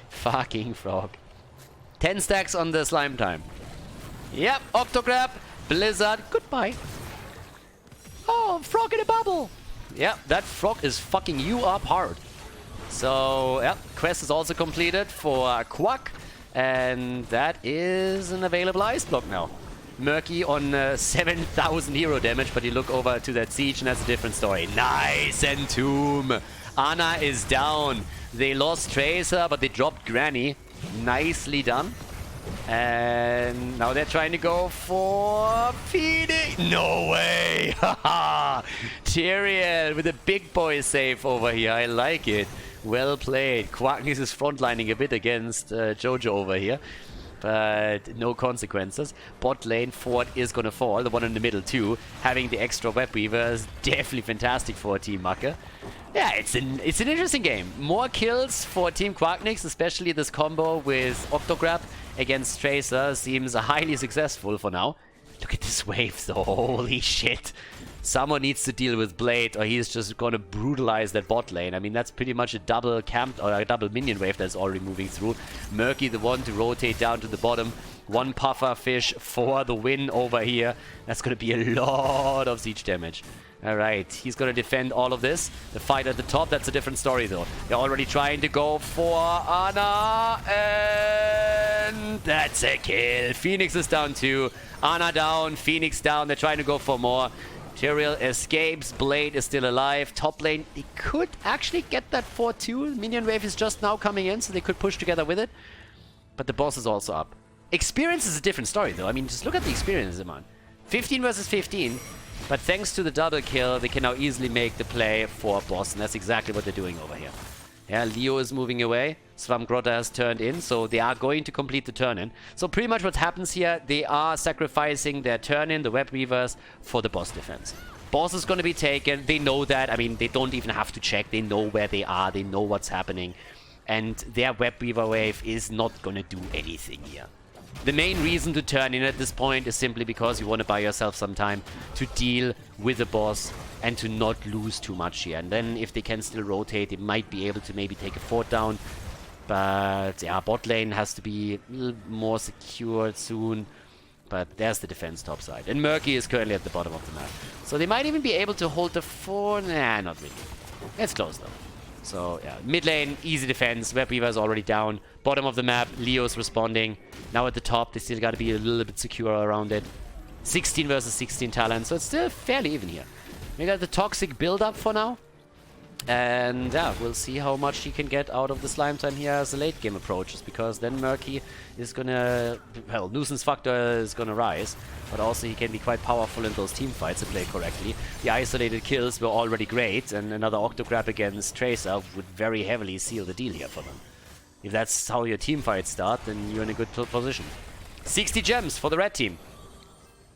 Fucking Frog. 10 stacks on the slime time. Yep, Octo Grab, Blizzard, goodbye. Oh, Frog in a bubble. Yep, that Frog is fucking you up hard. So, yep, quest is also completed for Quack. And that is an available ice block now. Murky on 7,000 hero damage, but you look over to that siege and that's a different story. Nice Entomb. Ana is down. They lost Tracer, but they dropped Granny. Nicely done. And now they're trying to go for Phoenix. No way! Haha! Tyrael with a big boy save over here. I like it. Well played. Quack is frontlining a bit against Jojo over here. But no consequences. Bot lane, Ford is gonna fall. The one in the middle too. Having the extra web weaver is definitely fantastic for Team Makke. Yeah, it's an interesting game. More kills for Team Quacknix, especially this combo with Octograb against Tracer seems highly successful for now. Look at this wave though, holy shit. Someone needs to deal with Blade or he's just gonna brutalize that bot lane. I mean, that's pretty much a double camp or a double minion wave that's already moving through. Murky the one to rotate down to the bottom. One puffer fish for the win over here. That's gonna be a lot of siege damage. Alright, he's gonna defend all of this. The fight at the top, that's a different story though. They're already trying to go for Ana, and that's a kill. Phoenix is down too. Ana down, Phoenix down. They're trying to go for more. Tyrael escapes, Blade is still alive. Top lane, they could actually get that 4-2. Minion wave is just now coming in, so they could push together with it. But the boss is also up. Experience is a different story though. I mean, just look at the experience, man. 15 versus 15. But thanks to the double kill, they can now easily make the play for boss, and that's exactly what they're doing over here. Yeah, Leo is moving away. Swamgrotta has turned in, so they are going to complete the turn-in. So pretty much what happens here, they are sacrificing their turn-in, the web weavers, for the boss defense. Boss is going to be taken. They know that. I mean, they don't even have to check. They know where they are. They know what's happening. And their web weaver wave is not going to do anything here. The main reason to turn in at this point is simply because you want to buy yourself some time to deal with the boss and to not lose too much here. And then if they can still rotate, they might be able to maybe take a fort down. But yeah, bot lane has to be a little more secured soon. But there's the defense top side. And Murky is currently at the bottom of the map. So they might even be able to hold the fort. Nah, not really. It's close though. So yeah, mid lane, easy defense. Web Weaver is already down. Bottom of the map, Leo's responding. Now at the top, they still got to be a little bit secure around it. 16 versus 16 talent, so it's still fairly even here. We got the toxic build-up for now. And yeah, we'll see how much he can get out of the slime time here as the late game approaches, because then Murky is gonna, well, nuisance factor is gonna rise, but also he can be quite powerful in those team fights if played correctly. The isolated kills were already great, and another Octograb against Tracer would very heavily seal the deal here for them. If that's how your team fights start, then you're in a good position. 60 gems for the red team.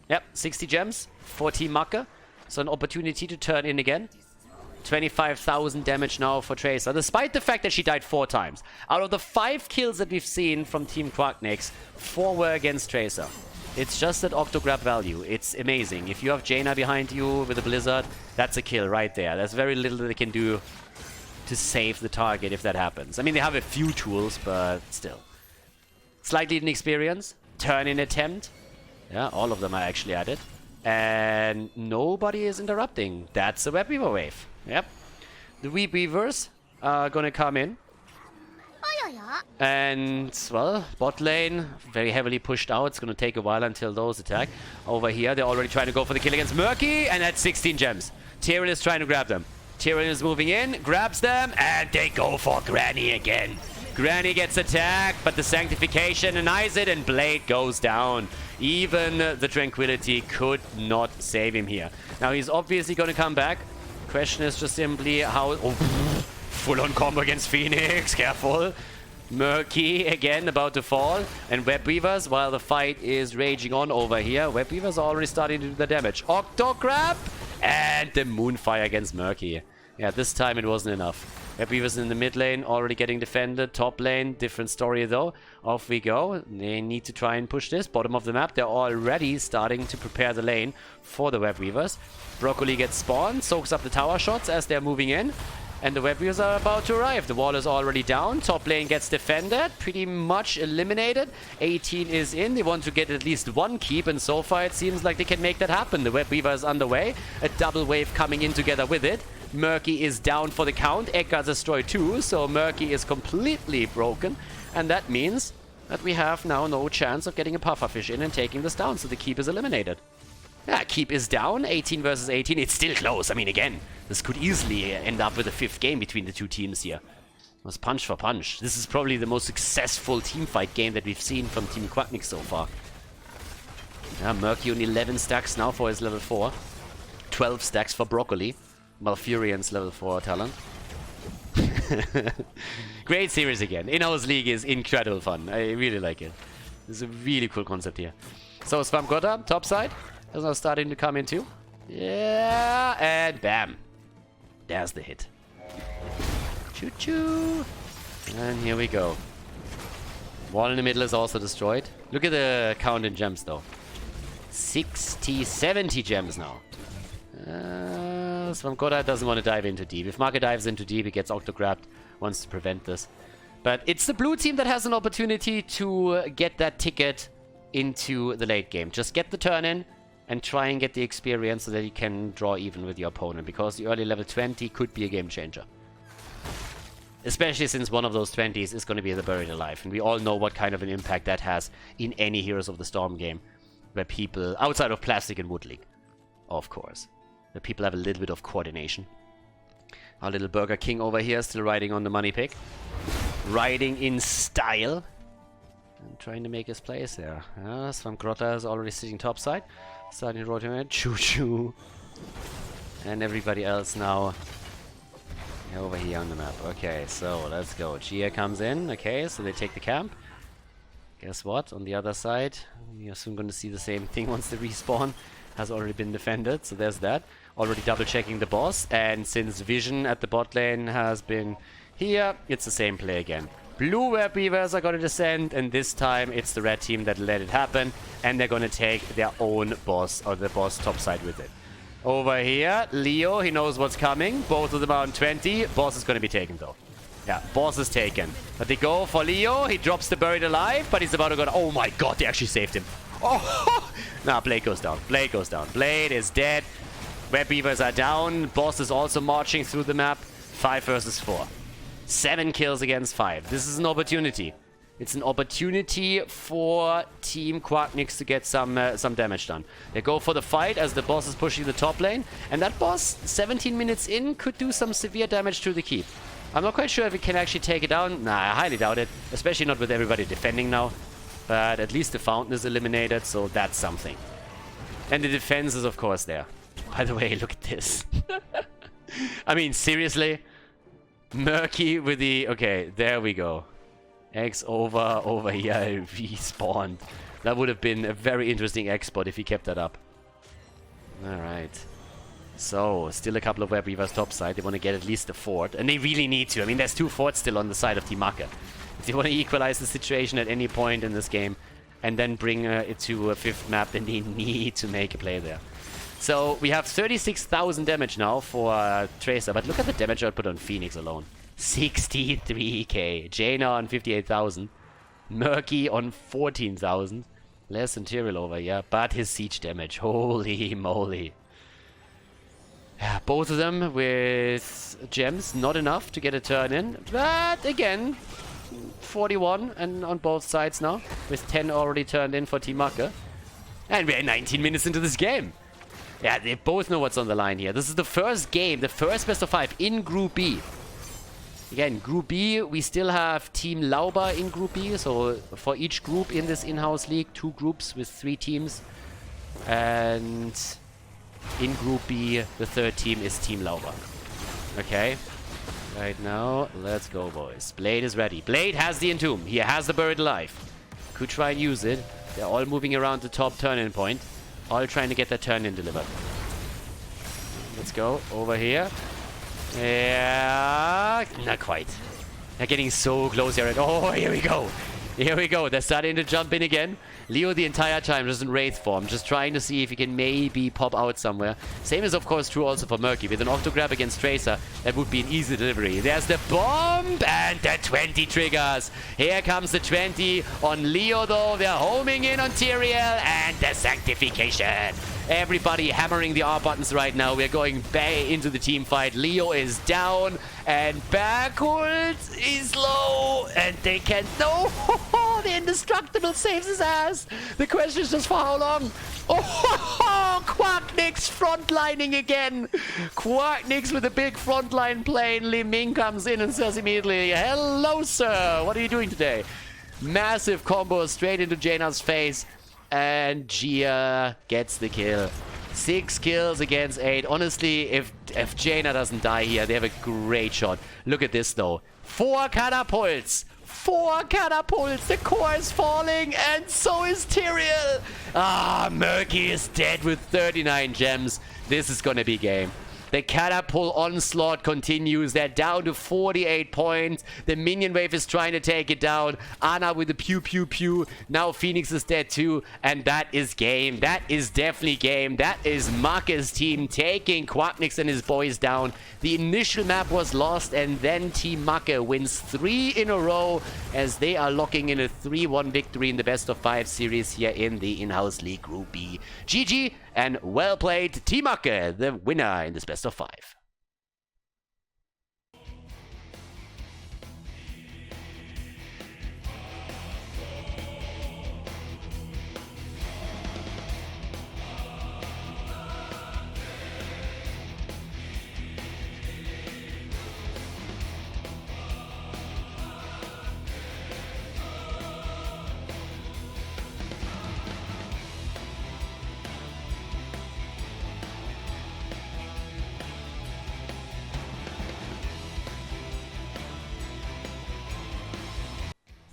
Yep, 60 gems for Team Makke. So an opportunity to turn in again. 25,000 damage now for Tracer, despite the fact that she died 4 times. Out of the 5 kills that we've seen from Team Quacknix, 4 were against Tracer. It's just that Octograb value. It's amazing. If you have Jaina behind you with a Blizzard, that's a kill right there. There's very little that they can do to save the target if that happens. I mean, they have a few tools, but still. Slightly inexperience. Turn-in attempt. Yeah, all of them are actually at it. And nobody is interrupting. That's a Web Weaver wave. Yep. The Web Weavers are gonna come in. And, well, bot lane, very heavily pushed out. It's gonna take a while until those attack. Over here, they're already trying to go for the kill against Murky, and that's 16 gems. Tyrael is trying to grab them. Tyrael is moving in, grabs them, and they go for Granny again. Granny gets attacked, but the Sanctification denies it, and Blade goes down. Even the Tranquility could not save him here. Now, he's obviously going to come back. Question is just simply how... Oh, full-on combo against Phoenix. Careful. Murky again about to fall. And Web Weavers, while the fight is raging on over here, Web Weavers are already starting to do the damage. Octograb! And the Moonfire against Murky. Yeah, this time it wasn't enough. Web Weavers in the mid lane, already getting defended. Top lane, different story though. Off we go. They need to try and push this. Bottom of the map, they're already starting to prepare the lane for the Web Weavers. Broccoli gets spawned, soaks up the tower shots as they're moving in. And the Web Weavers are about to arrive. The wall is already down. Top lane gets defended. Pretty much eliminated. 18 is in. They want to get at least one keep. And so far it seems like they can make that happen. The Web Weaver is underway. A double wave coming in together with it. Murky is down for the count. Ekka destroyed too. So Murky is completely broken. And that means that we have now no chance of getting a pufferfish in and taking this down, so the keep is eliminated. Yeah, keep is down, 18 versus 18. It's still close. I mean, again, this could easily end up with a 5th game between the two teams here. It was punch for punch. This is probably the most successful teamfight game that we've seen from Team Quack so far. Yeah, Makke on 11 stacks now for his level 4. 12 stacks for Broccoli. Malfurian's level 4 talent. Great series again. Inhouse League is incredible fun. I really like it. It's a really cool concept here. So Swamgotta, top side. Is now starting to come in too. Yeah, and bam. There's the hit. Choo-choo. And here we go. Wall in the middle is also destroyed. Look at the count in gems though. 60, 70 gems now. Swamgotta doesn't want to dive into deep. If Makke dives into deep, he gets octo-grabbed. Wants to prevent this. But it's the blue team that has an opportunity to get that ticket into the late game. Just get the turn in and try and get the experience so that you can draw even with your opponent. Because the early level 20 could be a game changer. Especially since one of those 20s is going to be the Buried Alive. And we all know what kind of an impact that has in any Heroes of the Storm game. Where people, outside of Plastic and Wood League, of course. Where people have a little bit of coordination. Our little Burger King over here still riding on the money pick. Riding in style. And trying to make his place there. Swamgotta is already sitting topside. Starting to rotate. Choo-choo. And everybody else now over here on the map. Okay, so let's go. Gia comes in. Okay, so they take the camp. Guess what? On the other side, you're soon going to see the same thing once they respawn. Has already been defended, so there's that. Already double checking the boss, and since Vision at the bot lane has been here, it's the same play again. Blue Web Beavers are going to descend, and this time it's the red team that let it happen, and they're going to take their own boss, or the boss topside with it. Over here, Leo, he knows what's coming. Both of them are on 20. Boss is going to be taken though. Yeah, boss is taken. But they go for Leo. He drops the Buried Alive, but he's about to go. Oh my god, they actually saved him. Oh! Nah, Blade goes down. Blade goes down. Blade is dead. Web Beavers are down. Boss is also marching through the map. 5 versus 4. 7 kills against 5. This is an opportunity. It's an opportunity for Team Quacknix to get some damage done. They go for the fight as the boss is pushing the top lane. And that boss, 17 minutes in, could do some severe damage to the keep. I'm not quite sure if it can actually take it down. Nah, I highly doubt it. Especially not with everybody defending now. But at least the fountain is eliminated, so that's something. And the defense is, of course, there. By the way, look at this. I mean, seriously? Makke with the... Okay, there we go. X over here, respawned. That would have been a very interesting export if he kept that up. Alright. So, still a couple of Web Weavers topside. They want to get at least a fort. And they really need to. I mean, there's 2 forts still on the side of Team Makke. If they want to equalize the situation at any point in this game and then bring it to a 5th map, then they need to make a play there. So, we have 36,000 damage now for Tracer. But look at the damage output on Phoenix alone. 63k. Jaina on 58,000. Makke on 14,000. Less than Tyrell over here. But his siege damage. Holy moly. Yeah, both of them with gems, not enough to get a turn in. But again, 41 and on both sides now, with 10 already turned in for Team Makke. And we're 19 minutes into this game. Yeah, they both know what's on the line here. This is the first game, the first best of 5 in Group B. Again, Group B, we still have Team Lauber in Group B. So for each group in this in-house league, 2 groups with 3 teams. And in Group B, the 3rd team is Team Lauber. Okay. Right now, let's go, boys. Blade is ready. Blade has the Entomb. He has the Buried Alive. Could try and use it. They're all moving around the top turn-in point. All trying to get that turn-in delivered. Let's go. Over here. Yeah. Not quite. They're getting so close here. Oh, here we go. Here we go. They're starting to jump in again. Leo the entire time just in Wraith form. Just trying to see if he can maybe pop out somewhere. Same is, of course, true also for Makke. With an Octograb against Tracer, that would be an easy delivery. There's the bomb and the 20 triggers. Here comes the 20 on Leo, though. They're homing in on Tyrael and the Sanctification. Everybody hammering the R buttons right now. We're going back into the team fight. Leo is down, and Backwards is low, and they can... No! The Indestructible saves his ass! The question is just for how long? Oh, Quacknix frontlining again! Quacknix with a big frontline play, and Li Ming comes in and says immediately, hello, sir! What are you doing today? Massive combo straight into Jaina's face, and Gia gets the kill. 6 kills against 8. Honestly, if Jaina doesn't die here, they have a great shot. Look at this, though. 4 catapults! 4 catapults! The core is falling, and so is Tyrael! Ah, Makke is dead with 39 gems. This is gonna be game. The catapult onslaught continues. They're down to 48 points. The minion wave is trying to take it down. Ana with the pew pew pew. Now Phoenix is dead too. And that is game. That is definitely game. That is Makke's team taking Quacknix and his boys down. The initial map was lost, and then Team Makke wins 3 in a row as they are locking in a 3-1 victory in the best of 5 series here in the In-House League Group B. GG and well played, Team Makke, the winner in this best of 5.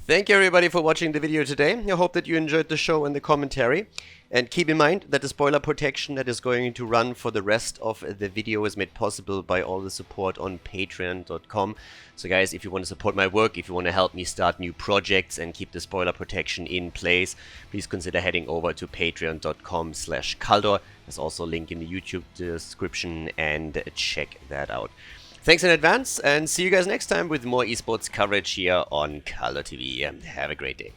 Thank you everybody for watching the video today. I hope that you enjoyed the show and the commentary. And keep in mind that the spoiler protection that is going to run for the rest of the video is made possible by all the support on patreon.com. So guys, if you want to support my work, if you want to help me start new projects and keep the spoiler protection in place, please consider heading over to patreon.com/Khaldor. There's also a link in the YouTube description, and check that out. Thanks in advance, and see you guys next time with more esports coverage here on Khaldor TV. Have a great day.